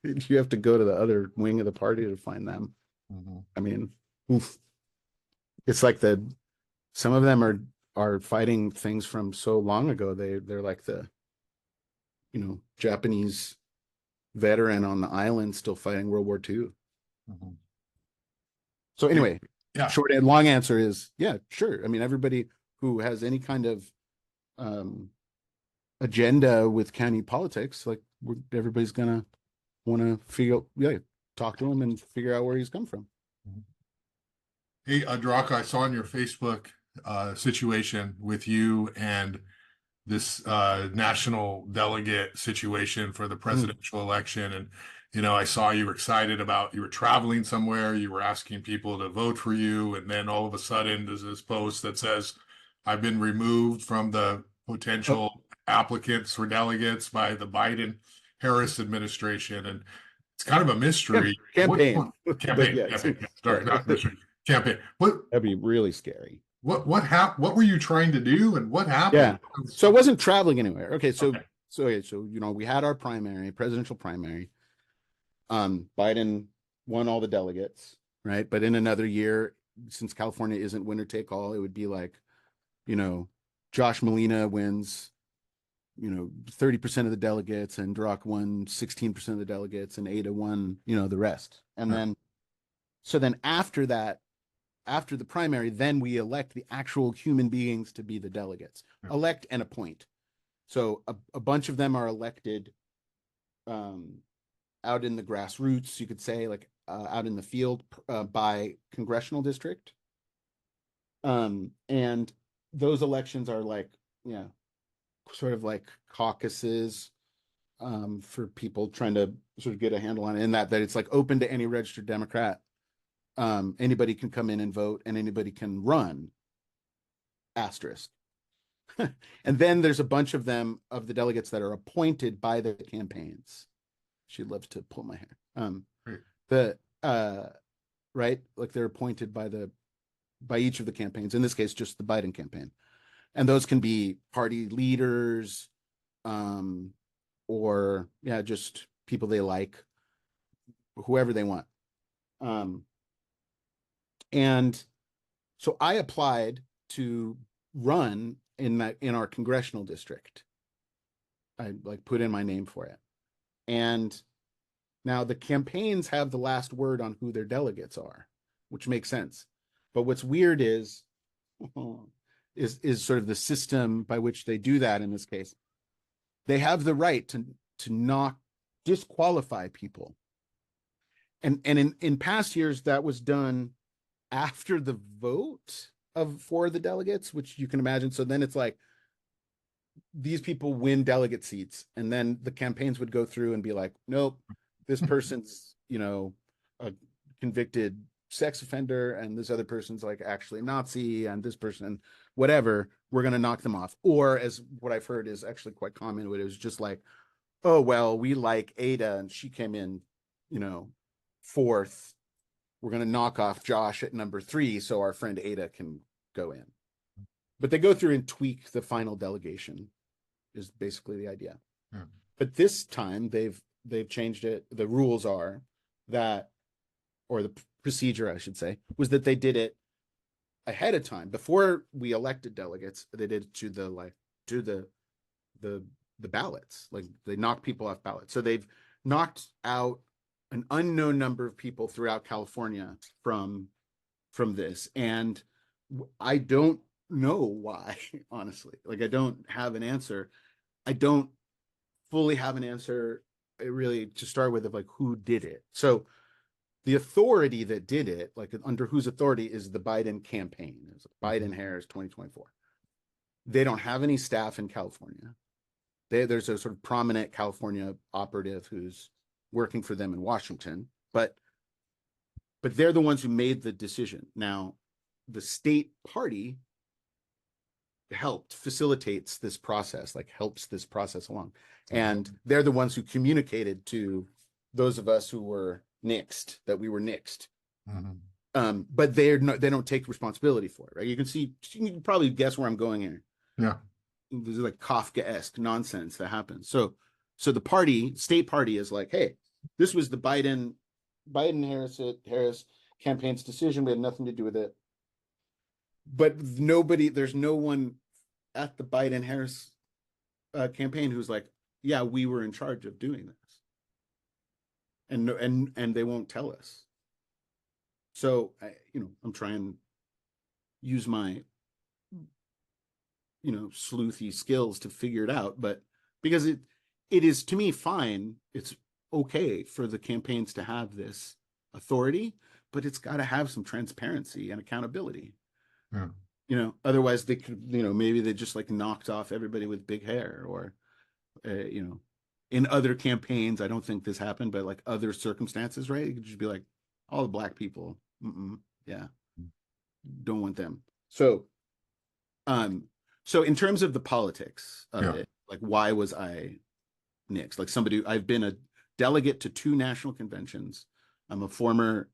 You have to go to the other wing of the party to find them. Mm-hmm. I mean, oof. It's like some of them are fighting things from so long ago. They're like the Japanese veteran on the island still fighting World War II. Mm-hmm. So anyway, yeah. Short and long answer is, yeah, sure. I mean, everybody who has any kind of agenda with county politics, like everybody's gonna want to talk to him and figure out where he's come from. Hey, Draka, I saw on your Facebook situation with you and this national delegate situation for the presidential election. And, I saw you were excited about, you were traveling somewhere, you were asking people to vote for you. And then all of a sudden there's this post that says, I've been removed from the potential applicants for delegates by the Biden-Harris administration. And it's kind of a mystery. Campaign. Sorry, not mystery. Campaign. That'd be really scary. What were you trying to do, and what happened? Yeah. So I wasn't traveling anywhere. Okay, so we had our presidential primary. Biden won all the delegates, right? But in another year, since California isn't winner take all, it would be like, Josh Molina wins, 30% of the delegates, and Daraka won 16% of the delegates, and Ada won, the rest. And then after that, after the primary, then we elect the actual human beings to be the delegates, elect and appoint. So a bunch of them are elected out in the grassroots, you could say, like out in the field by congressional district. And those elections are like, sort of like caucuses for people trying to sort of get a handle on it, in that it's like open to any registered Democrat. Anybody can come in and vote, and anybody can run, asterisk. And then there's a bunch of them, of the delegates, that are appointed by the campaigns. She loves to pull my hair. Right, like they're appointed by each of the campaigns, in this case just the Biden campaign, and those can be party leaders, or just people they like, whoever they want. And so I applied to run in our congressional district. I put in my name for it. And now the campaigns have the last word on who their delegates are, which makes sense. But what's weird is sort of the system by which they do that in this case. They have the right to not disqualify people. And in past years, that was done after the vote for the delegates, which you can imagine. So then it's like, these people win delegate seats, and then the campaigns would go through and be like, nope, this person's, a convicted sex offender, and this other person's like actually Nazi, and this person, whatever, we're going to knock them off. Or, as what I've heard is actually quite common, it was just like, oh, well, we like Ada and she came in, fourth. We're going to knock off Josh at number 3 so our friend Ada can go in. But they go through and tweak the final delegation, is basically the idea. Yeah. But this time they've changed it. The rules are that, or the procedure, I should say, was that they did it ahead of time. Before we elected delegates, they did it to the ballots. Like, they knocked people off ballots. So they've knocked out an unknown number of people throughout California from this. And I don't know why, honestly. Like, I don't have an answer. I don't fully have an answer, really, to start with, of like who did it. So the authority that did it, like under whose authority, is the Biden campaign. It's Biden-Harris 2024. They don't have any staff in California. There's a sort of prominent California operative who's working for them in Washington, but they're the ones who made the decision. Now, the state party facilitates this process, helps this process along. And they're the ones who communicated to those of us who were nixed, that we were nixed. Mm-hmm. But they don't take responsibility for it, right? You can probably guess where I'm going here. Yeah. There's like Kafka-esque nonsense that happens. So the state party is like, hey, this was the Biden-Harris campaign's decision. We had nothing to do with it. But there's no one at the Biden-Harris campaign who's like, yeah, we were in charge of doing this. And they won't tell us. So I'm trying to use my sleuthy skills to figure it out, but because it is, to me, fine. It's okay for the campaigns to have this authority, but it's got to have some transparency and accountability. Yeah. Otherwise they could, maybe they just knocked off everybody with big hair, or in other campaigns, I don't think this happened, but other circumstances, right? You could just be like, all the black people, yeah, don't want them. So in terms of the politics of it, why was I nixed? I've been a delegate to 2 national conventions. I'm a former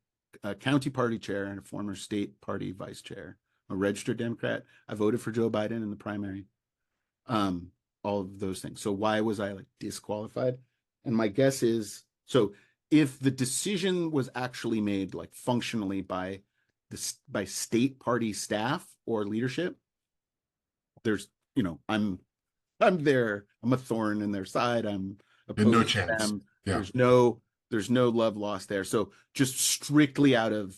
county party chair and a former state party vice chair. I'm a registered Democrat. I voted for Joe Biden in the primary. All of those things. So why was I disqualified? And my guess is, so if the decision was actually made functionally by state party staff or leadership, there's I'm there. I'm a thorn in their side. I'm opposed no to chance. them. Yeah. There's no love lost there. So just strictly out of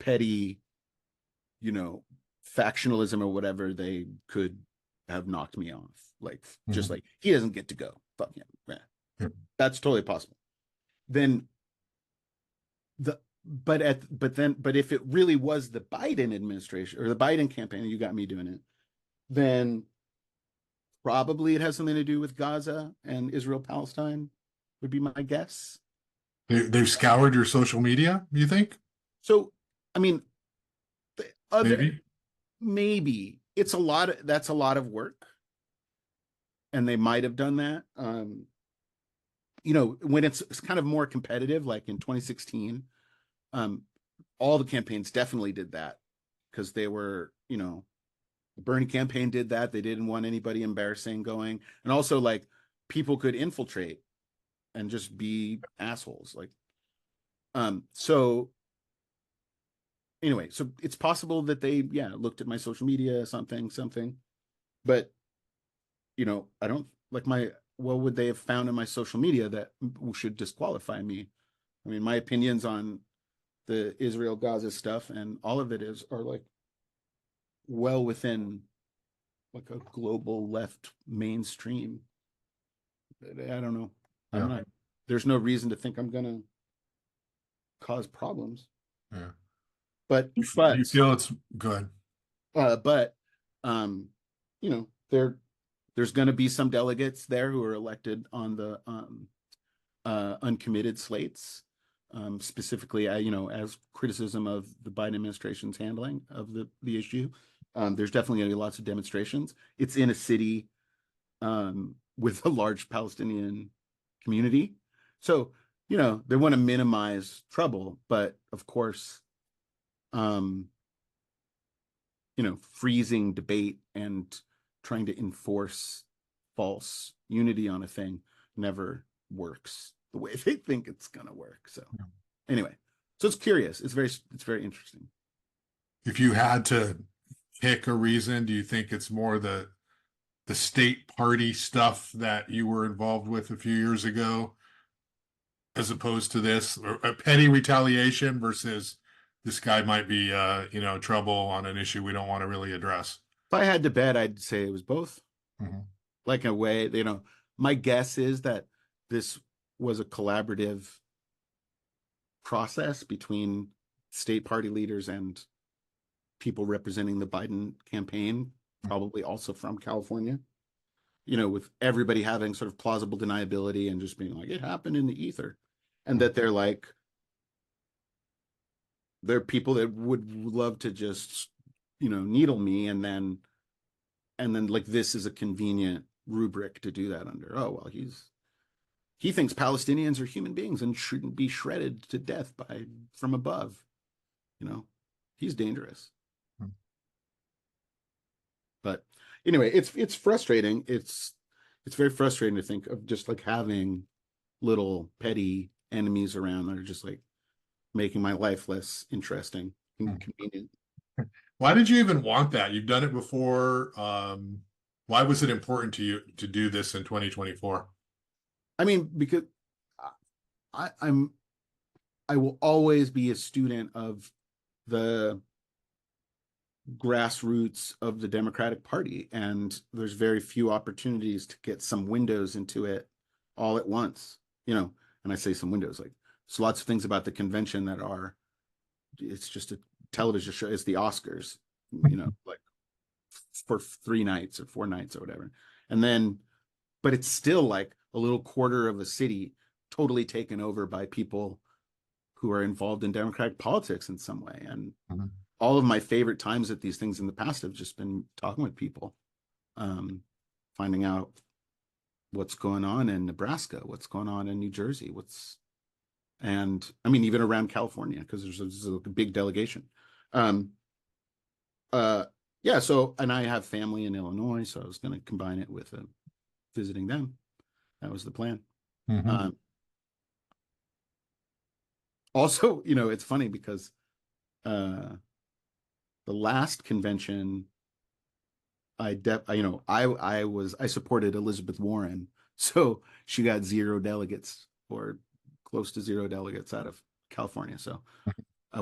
petty, factionalism or whatever, they could have knocked me off. Just he doesn't get to go. Fuck him. Yeah. That's totally possible. Then but if it really was the Biden administration or the Biden campaign, and you got me doing it, then Probably it has something to do with Gaza and Israel Palestine, would be my guess. They've scoured your social media, you think? So, I mean, the other Maybe. maybe it's a lot of that's a lot of work, and they might have done that. When it's kind of more competitive, like in 2016, um, all the campaigns definitely did that because they were, the Bernie campaign did that. They didn't want anybody embarrassing going, and also like people could infiltrate and just be assholes. Like, so anyway, so it's possible that they, yeah, looked at my social media, something, but I don't like what would they have found in my social media that should disqualify me? I mean, my opinions on the Israel Gaza stuff and all of it are like well within like a global left mainstream. I don't know. I'm Yeah. not, there's no reason to think I'm gonna cause problems. Yeah. But Do you feel it's good? but um, there's gonna be some delegates there who are elected on the uncommitted slates. Specifically, as criticism of the Biden administration's handling of the issue. There's definitely going to be lots of demonstrations. It's in a city with a large Palestinian community. So, they want to minimize trouble, but of course, um, freezing debate and trying to enforce false unity on a thing never works the way they think it's going to work. So, anyway, so it's curious. It's very interesting. If you had to pick a reason, do you think it's more the state party stuff that you were involved with a few years ago, as opposed to this, or a petty retaliation versus this guy might be, trouble on an issue we don't want to really address? If I had to bet, I'd say it was both. Mhm. Like in a way, my guess is that this was a collaborative process between state party leaders and people representing the Biden campaign, probably also from California, with everybody having sort of plausible deniability and just being like, it happened in the ether. And that they're people that would love to just, needle me and then like this is a convenient rubric to do that under. Oh, well, he thinks Palestinians are human beings and shouldn't be shredded to death from above. He's dangerous. But anyway, it's frustrating. It's very frustrating to think of just like having little petty enemies around that are just like making my life less interesting and convenient. Why did you even want that? You've done it before. Why was it important to you to do this in 2024? I mean, because I'm I will always be a student of the grassroots of the Democratic Party, and there's very few opportunities to get some windows into it all at once. And I say some windows, like there's lots of things about the convention that it's just a television show. It's the Oscars, like for 3 nights or 4 nights or whatever. And then, but it's still like a little quarter of a city totally taken over by people who are involved in democratic politics in some way. And all of my favorite times at these things in the past have just been talking with people, finding out what's going on in Nebraska, what's going on in New Jersey, and I mean, even around California, because there's a big delegation. Yeah. So, and I have family in Illinois, so I was going to combine it with visiting them. That was the plan. Mhm. Also, it's funny because the last convention I supported Elizabeth Warren, so she got 0 delegates or close to 0 delegates out of California. So I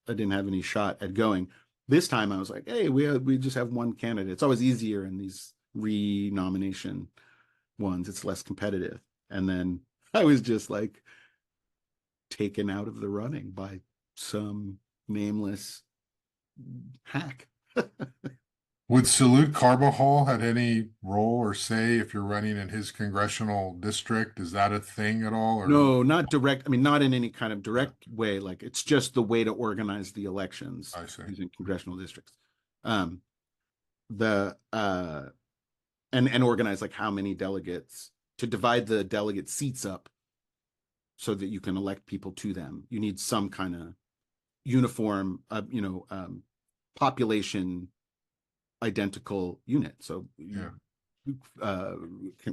didn't have any shot at going. This time I was like, hey, we just have one candidate. It's always easier in these re-nomination ones. It's less competitive. And then I was just like taken out of the running by some nameless hack. Would Salute Carbajal had any role or say if you're running in his congressional district? Is that a thing at all? Or No, not direct. I mean, not in any kind of yeah, direct way. Like it's just the way to organize the elections I see. using congressional districts. Um, the and organize like how many delegates to divide the delegate seats up so that you can elect people to them. You need some kind of uniform, population identical unit. So Yeah. uh,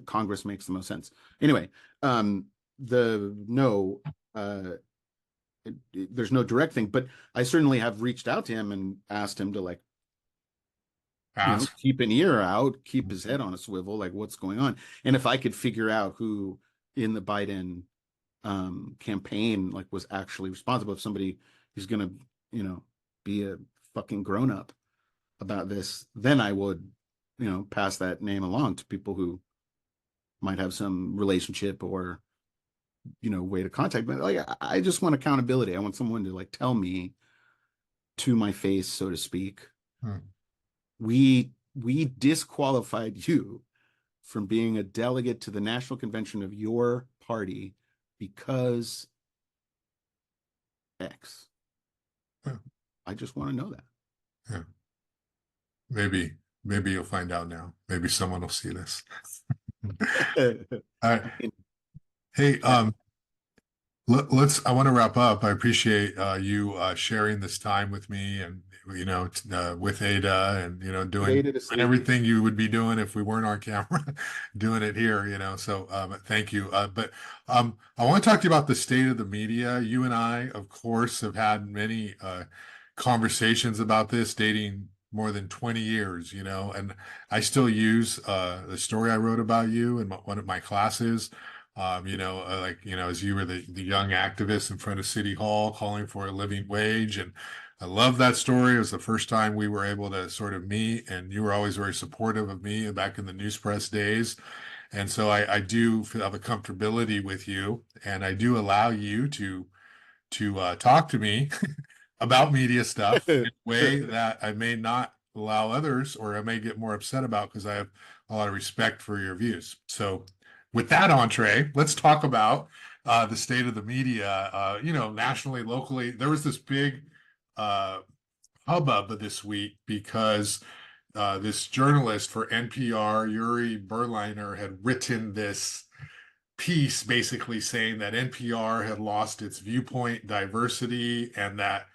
Congress makes the most sense. Anyway, the no, uh, there's no direct thing, but I certainly have reached out to him and asked him to like, Ask. keep an ear out, keep his head on a swivel, like what's going on. And if I could figure out who in the Biden campaign like was actually responsible, if somebody who's gonna, be a fucking grown up about this, then I would, pass that name along to people who might have some relationship or, way to contact me. Like I just want accountability. I want someone to like tell me to my face, so to speak, Hmm. we disqualified you from being a delegate to the national convention of your party because X. Yeah. I just want to know Yeah. Maybe, maybe you'll find out now. Maybe someone will see this. that. All right. I mean, Hey, yeah, I want to wrap up. I appreciate you sharing this time with me and, with Ada and, doing data to sleep. everything you would be doing if we weren't on camera, doing it here, So thank you. But I want to talk to you about the state of the media. You and I, of course, have had many conversations about this dating more than 20 years, and I still use the story I wrote about you in one of my classes. As you were the young activist in front of City Hall calling for a living wage. And I love that story. It was the first time we were able to sort of meet, and you were always very supportive of me back in the news press days. And so I do have a comfortability with you, and I do allow you to talk to me about media stuff in a way that I may not allow others, or I may get more upset about because I have a lot of respect for your views. So, with that entree, let's talk about the state of the media. Nationally, locally, there was this big uh, hubbub this week because this journalist for NPR, Uri Berliner, had written this piece basically saying that NPR had lost its viewpoint diversity and that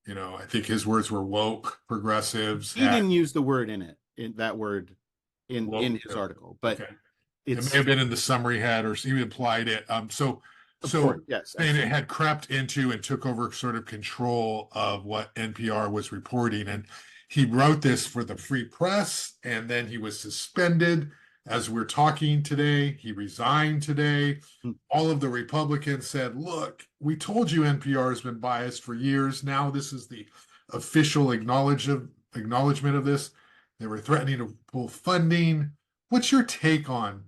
I think his words were woke progressives He had didn't use the word in that word in woke. his article, but Okay. It may it's have been in the summary head or even implied it. So, of course, so yes, and it absolutely. had crept into and took over sort of control of what NPR was reporting. And he wrote this for the Free Press, and then he was suspended. As we're talking today, he resigned today. Hmm. All of the Republicans said, look, we told you NPR has been biased for years. Now this is the official acknowledgement of this. They were threatening to pull funding. What's your take on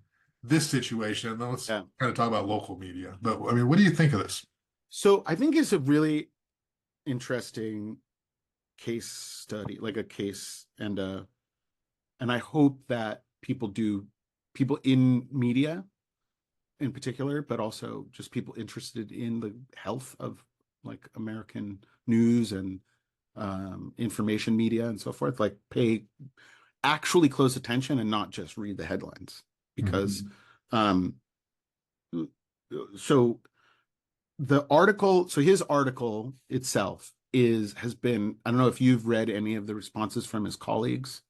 this situation? And then let's Yeah. kind of talk about local media. But I mean, what do you think of this? So I think it's a really interesting case study, like a case, and I hope that people in media in particular, but also just people interested in the health of like American news and information media and so forth, like pay actually close attention and not just read the headlines because um so his article itself has been, I don't know if you've read any of the responses from his colleagues,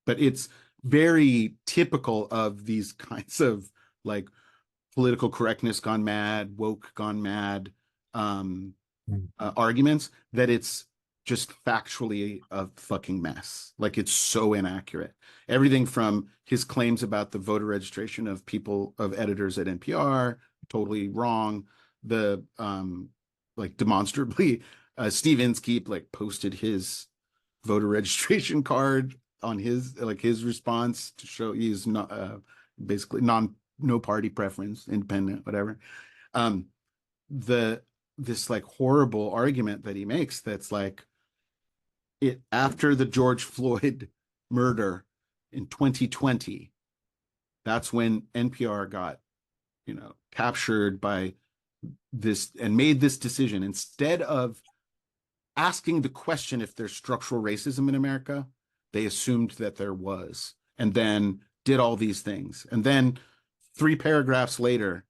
but it's very typical of these kinds of like political correctness gone mad, woke gone mad arguments, that it's just factually a fucking mess. Like it's so inaccurate. Everything from his claims about the voter registration of editors at NPR, totally wrong. The like demonstrably Steve Inskeep like posted his voter registration card on his response to show he's not basically no party preference, independent, whatever. Um, the this like horrible argument that he makes that's like after the George Floyd murder in 2020, that's when NPR got, captured by this and made this decision. Instead of asking the question if there's structural racism in America, they assumed that there was, and then did all these things. And then 3 paragraphs later,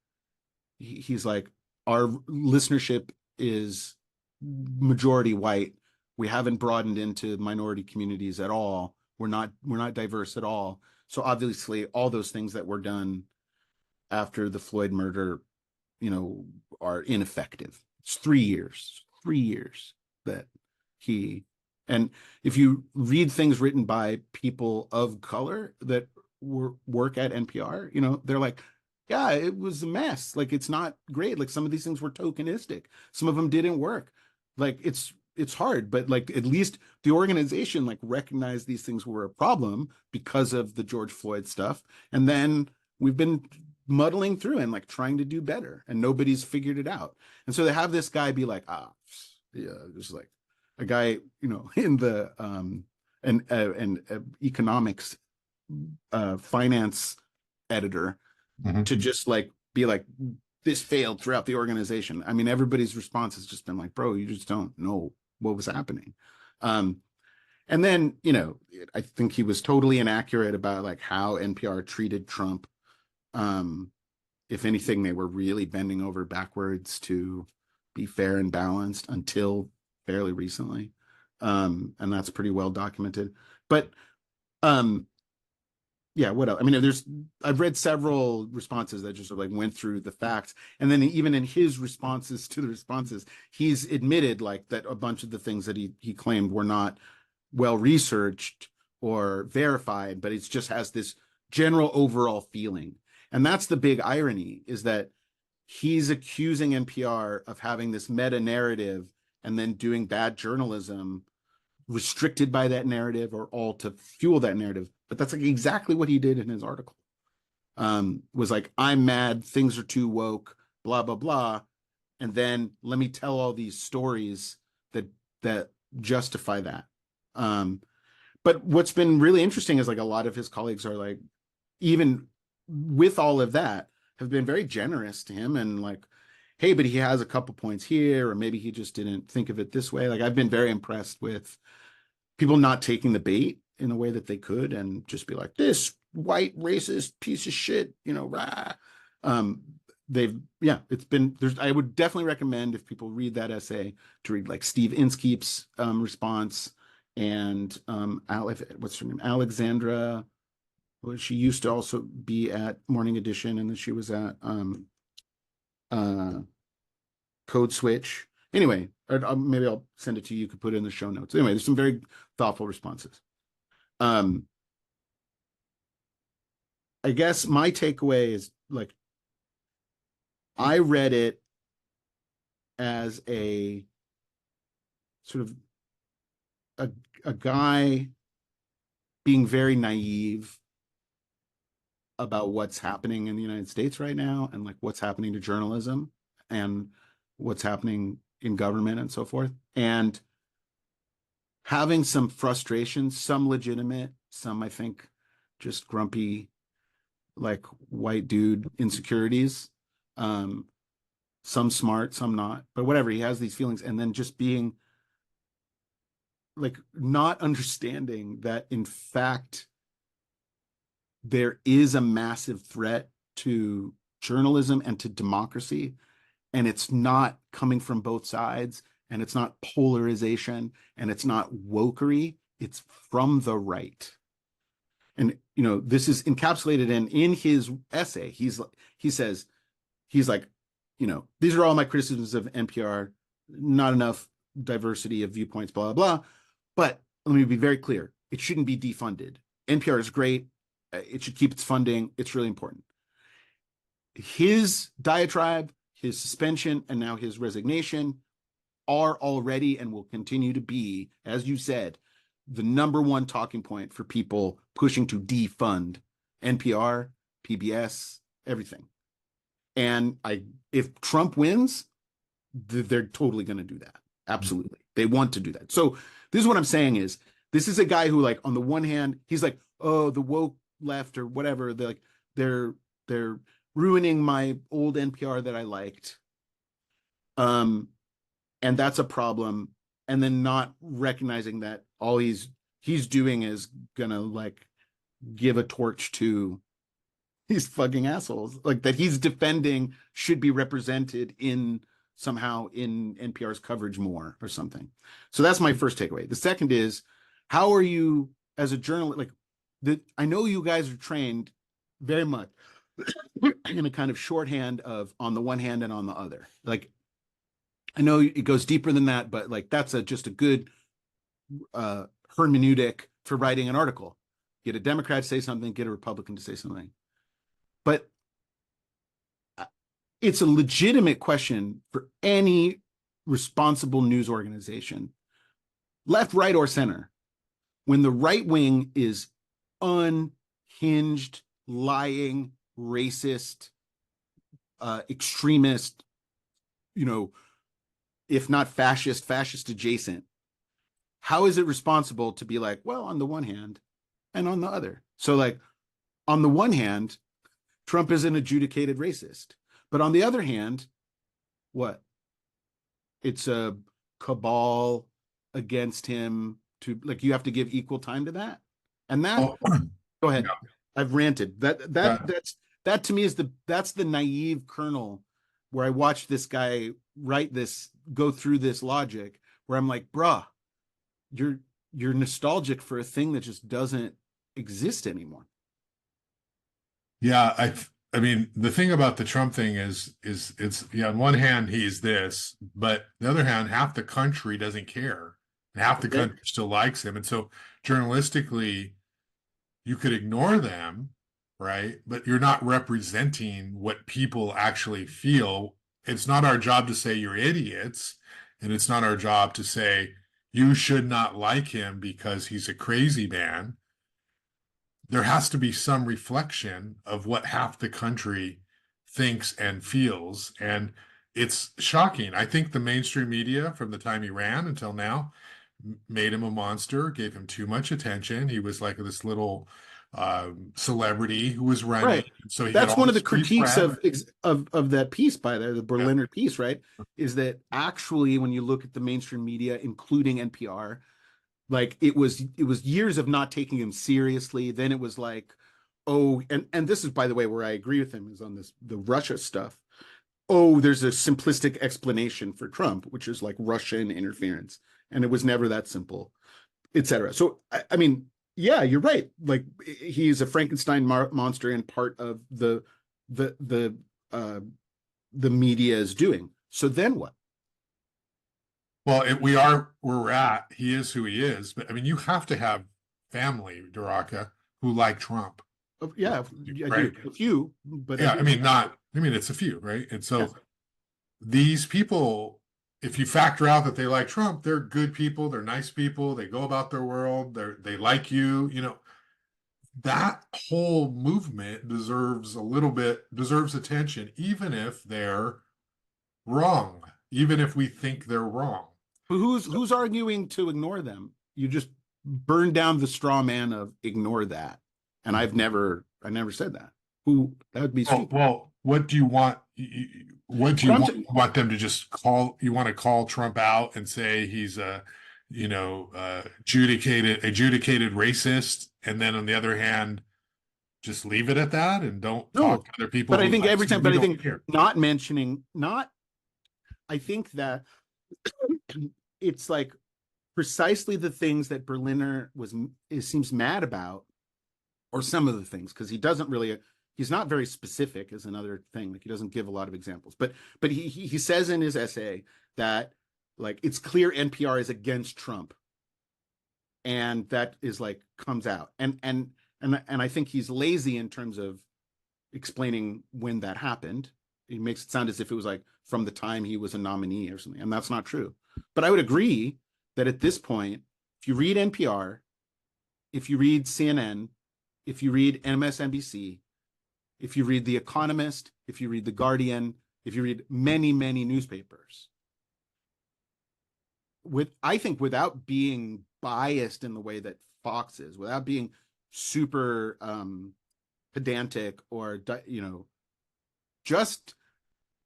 he's like, our listenership is majority white. We haven't broadened into minority communities at all. We're not diverse at all. So obviously all those things that were done after the Floyd murder, are ineffective. It's 3 years that and if you read things written by people of color that work at NPR, they're like, yeah, it was a mess. Like, it's not great. Like, some of these things were tokenistic. Some of them didn't work. Like, it's hard, but like, at least the organization like recognized these things were a problem because of the George Floyd stuff. And then we've been muddling through and like trying to do better, and nobody's figured it out. And so they have this guy be like, yeah, just like a guy, in the economics finance editor, to just like be like, this failed throughout the organization. I mean, everybody's response has just been like, bro, you just don't know what was happening. And then, I think he was totally inaccurate about like how NPR treated Trump. If anything, they were really bending over backwards to be fair and balanced until fairly recently. And that's pretty well documented. But yeah, what else? I mean, I've read several responses that just sort of like went through the facts. And then even in his responses to the responses, he's admitted like that a bunch of the things that he claimed were not well researched or verified, but it just has this general overall feeling. And that's the big irony, is that he's accusing NPR of having this meta narrative and then doing bad journalism restricted by that narrative or all to fuel that narrative. But that's like exactly what he did in his article. Was like, I'm mad, things are too woke, blah, blah, blah. And then let me tell all these stories that justify that. But what's been really interesting is like a lot of his colleagues are like, even with all of that, have been very generous to him and like, hey, but he has a couple points here, or maybe he just didn't think of it this way. Like, I've been very impressed with people not taking the bait in a way that they could and just be like, this white racist piece of shit, rah. I would definitely recommend, if people read that essay, to read like Steve Inskeep's response, and what's her name? Alexandra. Well, she used to also be at Morning Edition, and then she was at Code Switch. Anyway, maybe I'll send it to you. You could put it in the show notes. Anyway, there's some very thoughtful responses. I guess my takeaway is like, I read it as a sort of a guy being very naive about what's happening in the United States right now, and like what's happening to journalism and what's happening in government and so forth, and having some frustration, some legitimate, some I think just grumpy, like white dude insecurities, some smart, some not, but whatever. He has these feelings, and then just being like not understanding that in fact there is a massive threat to journalism and to democracy, and it's not coming from both sides, and it's not polarization, and it's not wokery, it's from the right. And this is encapsulated in his essay. He says, he's like, these are all my criticisms of NPR, not enough diversity of viewpoints, blah, blah, blah. But let me be very clear, it shouldn't be defunded. NPR is great. It should keep its funding. It's really important. His diatribe, his suspension, and now his resignation are already and will continue to be, as you said, the number one talking point for people pushing to defund NPR, PBS, everything. And if Trump wins, they're totally going to do that. Absolutely. They want to do that. So this is what I'm saying is this is a guy who, like, on the one hand, he's like, oh, the woke left or whatever, they're like, they're ruining my old NPR that I liked. And that's a problem. And then not recognizing that all he's doing is gonna, like, give a torch to these fucking assholes, like, that he's defending should be represented in somehow in NPR's coverage more or something. So that's my first takeaway. The second is, how are you as a journalist, like, I know you guys are trained very much in a kind of shorthand of on the one hand and on the other. Like, I know it goes deeper than that, but, like, that's just a good hermeneutic for writing an article. Get a Democrat to say something, get a Republican to say something. But it's a legitimate question for any responsible news organization, left, right, or center. When the right wing is unhinged, lying, racist, extremist, if not fascist, fascist adjacent, how is it responsible to be like, well, on the one hand and on the other? So, like, on the one hand, Trump is an adjudicated racist. But on the other hand, what? It's a cabal against him to, like, you have to give equal time to that. And that, go ahead. Yeah. I've ranted. That to me is that's the naive kernel where I watched this guy go through this logic where I'm like, bruh, you're nostalgic for a thing that just doesn't exist anymore. Yeah, I mean, the thing about the Trump thing is it's, yeah, on one hand he's this, but the other hand, half the country doesn't care. And half the country still likes him. And so journalistically, you could ignore them, right? But you're not representing what people actually feel. It's not our job to say you're idiots, and it's not our job to say you should not like him because he's a crazy man. There has to be some reflection of what half the country thinks and feels. And it's shocking. I think the mainstream media, from the time he ran until now, made him a monster, gave him too much attention. He was like this little celebrity who was running. Right. So that's one of the critiques of that piece by the Berliner piece, right? Is that actually, when you look at the mainstream media, including NPR, like, it was years of not taking him seriously. Then it was like, oh, and this is, by the way, where I agree with him is on the Russia stuff. Oh, there's a simplistic explanation for Trump, which is like Russian interference, and it was never that simple, etc. So I mean, yeah, you're right. Like, he's a Frankenstein monster and part of the media is doing. So then what? Well, we are where we're at. He is who he is. But I mean, you have to have family, Daraka, who like Trump. Yeah, I do. A few, but yeah, I mean, it's a few, right? And so these people, if you factor out that they like Trump, they're good people, they're nice people, they go about their world, they like you, that whole movement deserves attention, even if they're wrong, even if we think they're wrong. But who's arguing to ignore them? You just burn down the straw man of ignore that. And I never said that. That would be stupid. Well, what do you want? What do you want them to just call? You want to call Trump out and say he's a, adjudicated racist, and then on the other hand, just leave it at that and don't talk to other people. But I think every time, but I think not mentioning, I think that it's like precisely the things that Berliner seems mad about, or some of the things, because he's not very specific, is another thing. Like, he doesn't give a lot of examples, but he says in his essay that, like, it's clear NPR is against Trump, and that is, like, comes out, and I think he's lazy in terms of explaining when that happened. He makes it sound as if it was like from the time he was a nominee or something, and that's not true. But I would agree that at this point, if you read NPR, if you read CNN, if you read MSNBC, if you read The Economist, if you read The Guardian, if you read many, many newspapers, I think without being biased in the way that Fox is, without being super pedantic or just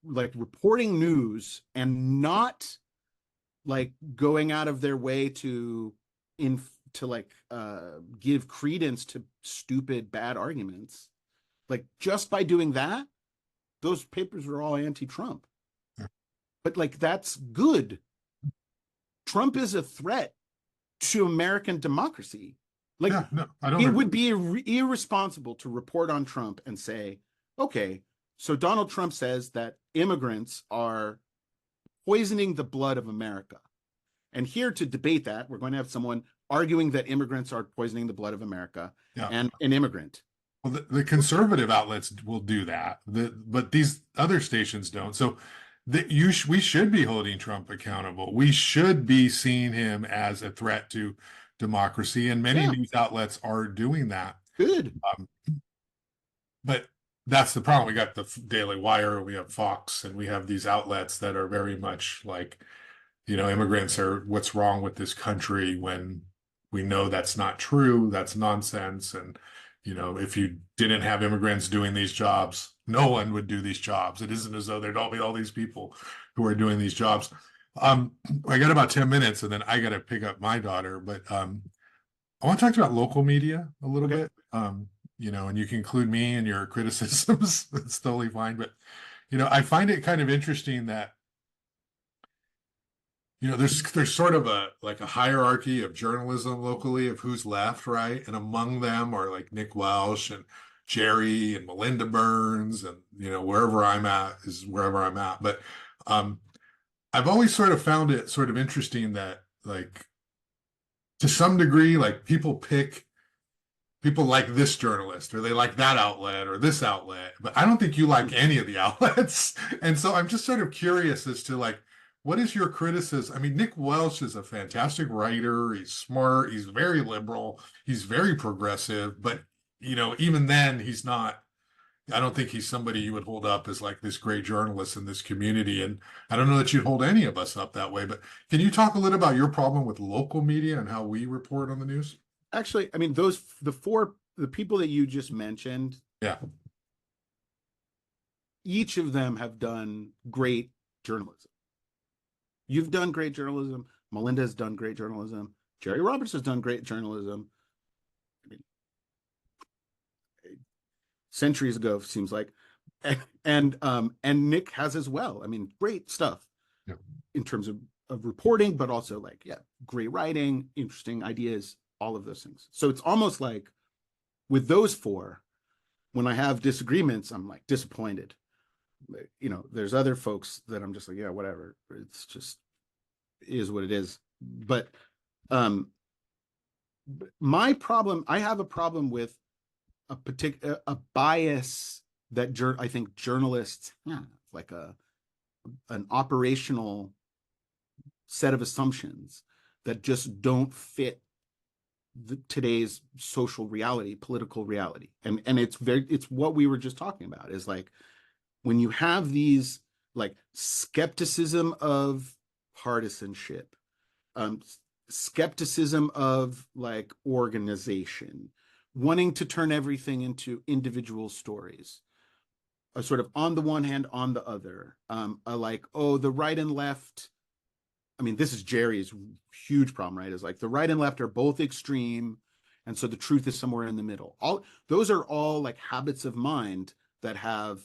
like reporting news and not like going out of their way to give credence to stupid bad arguments. Like just by doing that, those papers are all anti-Trump. But like that's good. Trump is a threat to American democracy. Like Yeah, no, I don't it agree. would be irresponsible to report on Trump and say, okay, so Donald Trump says that immigrants are poisoning the blood of America. And here to debate that, we're going to have someone arguing that immigrants are poisoning the blood of America Yeah. and an immigrant. Well, the conservative outlets will do that, but these other stations don't. So we should be holding Trump accountable. We should be seeing him as a threat to democracy, and many news outlets are doing that. Good. But that's the problem. We got the Daily Wire, we have Fox, and we have these outlets that are very much like, immigrants are what's wrong with this country, when we know that's not true. That's nonsense. And, if you didn't have immigrants doing these jobs, no one would do these jobs. It isn't as though there'd all be all these people who are doing these jobs. I got about 10 minutes and then I got to pick up my daughter, but I want to talk about local media a little bit. And you can include me in your criticisms. It's totally fine. But, I find it kind of interesting that, there's sort of a hierarchy of journalism locally of who's left, right? And among them are like Nick Welsh and Jerry and Melinda Burns, and wherever I'm at is wherever I'm at. But I've always sort of found it sort of interesting that, like, to some degree, like people like this journalist or they like that outlet or this outlet, but I don't think you like any of the outlets. And so I'm just sort of curious as to, like, what is your criticism? I mean, Nick Welsh is a fantastic writer. He's smart. He's very liberal. He's very progressive. But, even then, he's not, I don't think he's somebody you would hold up as like this great journalist in this community. And I don't know that you'd hold any of us up that way. But can you talk a little about your problem with local media and how we report on the news? Actually, I mean, the people that you just mentioned, Yeah. each of them have done great journalism. You've done great journalism. Melinda has done great journalism. Jerry Roberts has done great journalism. I mean, centuries ago, seems like, and Nick has as well. I mean, great stuff in terms of reporting, but also like, great writing, interesting ideas, all of those things. So it's almost like with those four, when I have disagreements, I'm like disappointed. There's other folks that I'm just like, yeah, whatever. It's just is what it is. But my problem, I have a problem with a bias that I think journalists have, like an operational set of assumptions that just don't fit today's social reality, political reality. And it's what we were just talking about, is like, when you have these like skepticism of partisanship, skepticism of like organization, wanting to turn everything into individual stories, a sort of on the one hand, on the other, like, oh, the right and left. I mean, this is Jerry's huge problem, right? Is like the right and left are both extreme, and so the truth is somewhere in the middle. All those are all like habits of mind that have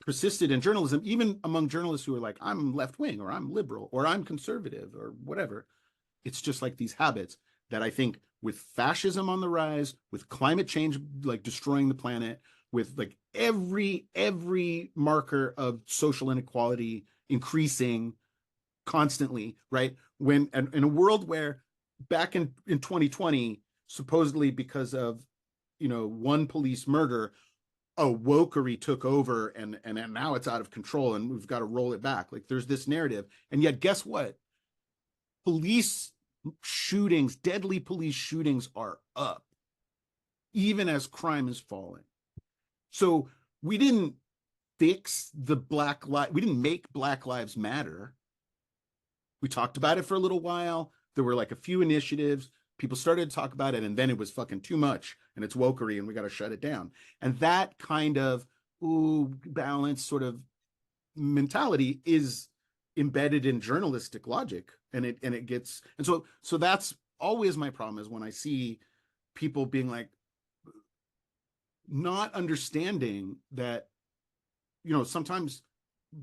persisted in journalism, even among journalists who are like, I'm left wing, or I'm liberal, or I'm conservative, or whatever. It's just like these habits that I think, with fascism on the rise, with climate change like destroying the planet, with like every marker of social inequality increasing constantly, right? When in a world where back in 2020, supposedly because of one police murder, wokery took over and now it's out of control and we've got to roll it back. Like, there's this narrative. And yet, guess what? Police shootings, deadly police shootings are up, even as crime is falling. So we didn't fix we didn't make Black Lives Matter. We talked about it for a little while. There were like a few initiatives. People started to talk about it, and then it was fucking too much, and it's wokery, and we got to shut it down. And that kind of balance sort of mentality is embedded in journalistic logic, and it gets, and so that's always my problem, is when I see people being like, not understanding that, sometimes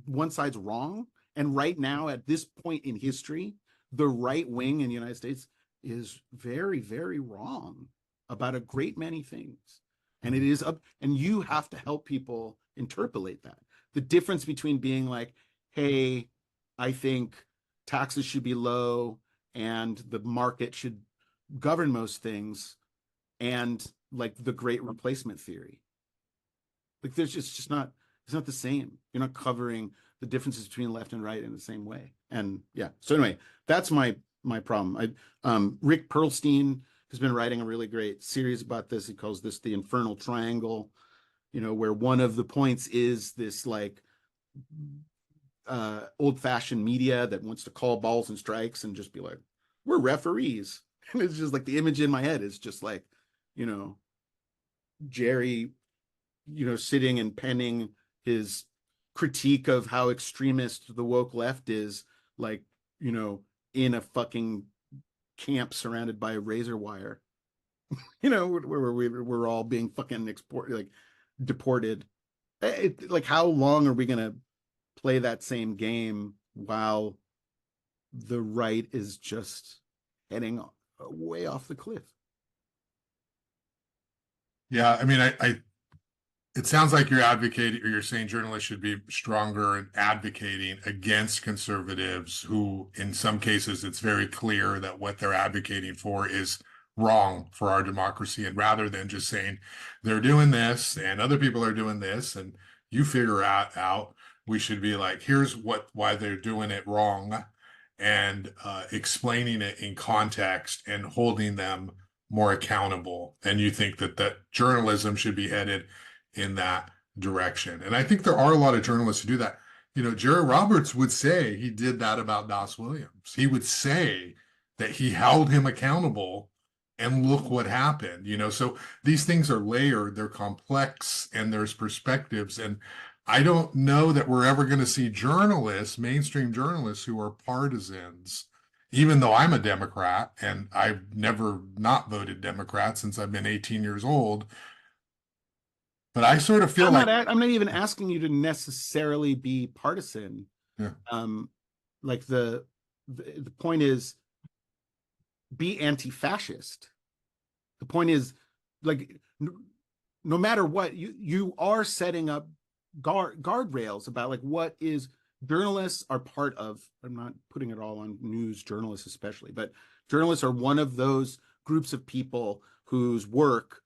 one side's wrong. And right now, at this point in history, the right wing in the United States is very, very wrong about a great many things. And it is up, and you have to help people interpolate that. The difference between being like, hey, I think taxes should be low and the market should govern most things, and like the great replacement theory. Like there's just not, it's not the same. You're not covering the differences between left and right in the same way. And yeah, so anyway, that's my problem. Rick Perlstein has been writing a really great series about this. He calls this the Infernal Triangle, where one of the points is this like old-fashioned media that wants to call balls and strikes and just be like, we're referees. And it's just like the image in my head is just like, Jerry, sitting and penning his critique of how extremist the woke left is, like, in a fucking camp surrounded by razor wire, where we're all being fucking deported. Like, how long are we gonna play that same game while the right is just heading way off the cliff? Yeah, I mean, it sounds like you're advocating, or you're saying journalists should be stronger in advocating against conservatives who, in some cases, it's very clear that what they're advocating for is wrong for our democracy. And rather than just saying they're doing this and other people are doing this and you figure out, we should be like, here's why they're doing it wrong, and explaining it in context and holding them more accountable. And you think that journalism should be headed in that direction. And I think there are a lot of journalists who do that. Jerry Roberts would say he did that about Das Williams. He would say that he held him accountable, and look what happened. So these things are layered, they're complex, and there's perspectives. And I don't know that we're ever going to see journalists, mainstream journalists, who are partisans, even though I'm a Democrat and I've never not voted Democrat since I've been 18 years old. But I sort of feel I'm not even asking you to necessarily be partisan. Yeah. Like the point is, be anti-fascist. The point is, like, no matter what, you are setting up guardrails about like what is journalists are part of. I'm not putting it all on news journalists especially, but journalists are one of those groups of people whose work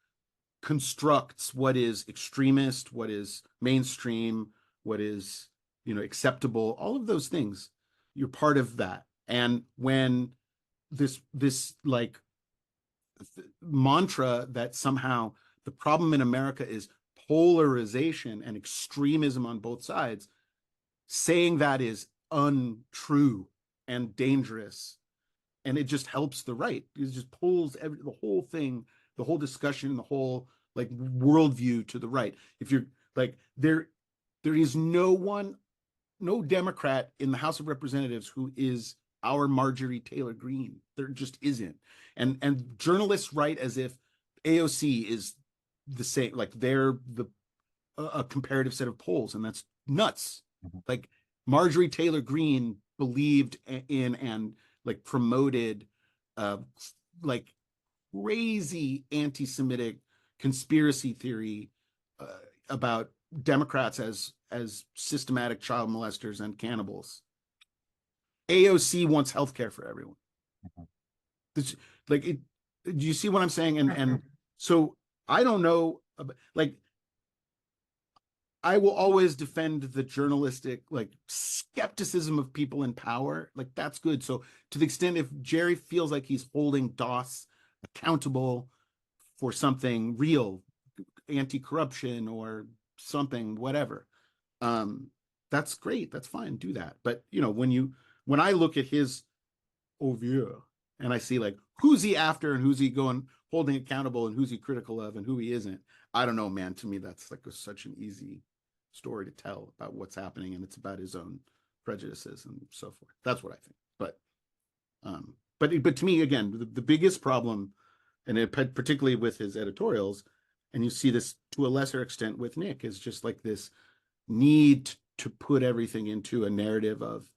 constructs what is extremist, what is mainstream, what is acceptable, all of those things. You're part of that. And when this like mantra that somehow the problem in America is polarization and extremism on both sides, saying that is untrue and dangerous, and it just helps the right. It just pulls the whole thing, the whole discussion, the whole like worldview to the right. If you're like, there is no Democrat in the House of Representatives who is our Marjorie Taylor Greene. There just isn't. And journalists write as if AOC is the same, like they're a comparative set of polls, and that's nuts. Mm-hmm. Like Marjorie Taylor Greene believed in and like promoted like crazy anti-Semitic conspiracy theory about Democrats as systematic child molesters and cannibals. AOC wants healthcare for everyone. Mm-hmm. Do you see what I'm saying? And so I don't know, like, I will always defend the journalistic like skepticism of people in power. Like that's good. So to the extent if Jerry feels like he's holding DOS accountable for something real, anti-corruption or something, whatever, that's great. That's fine. Do that. But when you when I look at his overview and I see like who's he after and who's he going holding accountable and who's he critical of and who he isn't, I don't know, man. To me, that's like such an easy story to tell about what's happening, and it's about his own prejudices and so forth. That's what I think. But to me, again, the biggest problem, and particularly with his editorials, and you see this to a lesser extent with Nick, is just like this need to put everything into a narrative of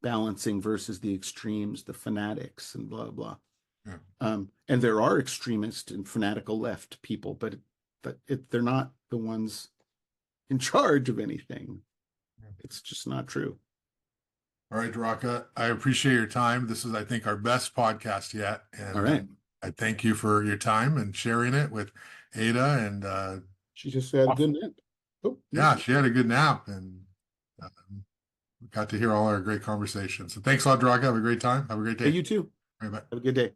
balancing versus the extremes, the fanatics, and blah blah. Yeah. And there are extremist and fanatical left people, but they're not the ones in charge of anything. It's just not true. All right, Daraka, I appreciate your time. This is, I think, our best podcast yet. And all right. I thank you for your time and sharing it with Ada. And she just had a good nap. Oh, yeah, she had a good nap, and we got to hear all our great conversations. So thanks a lot, Daraka. Have a great time. Have a great day. Hey, you too. All right, bye. Have a good day.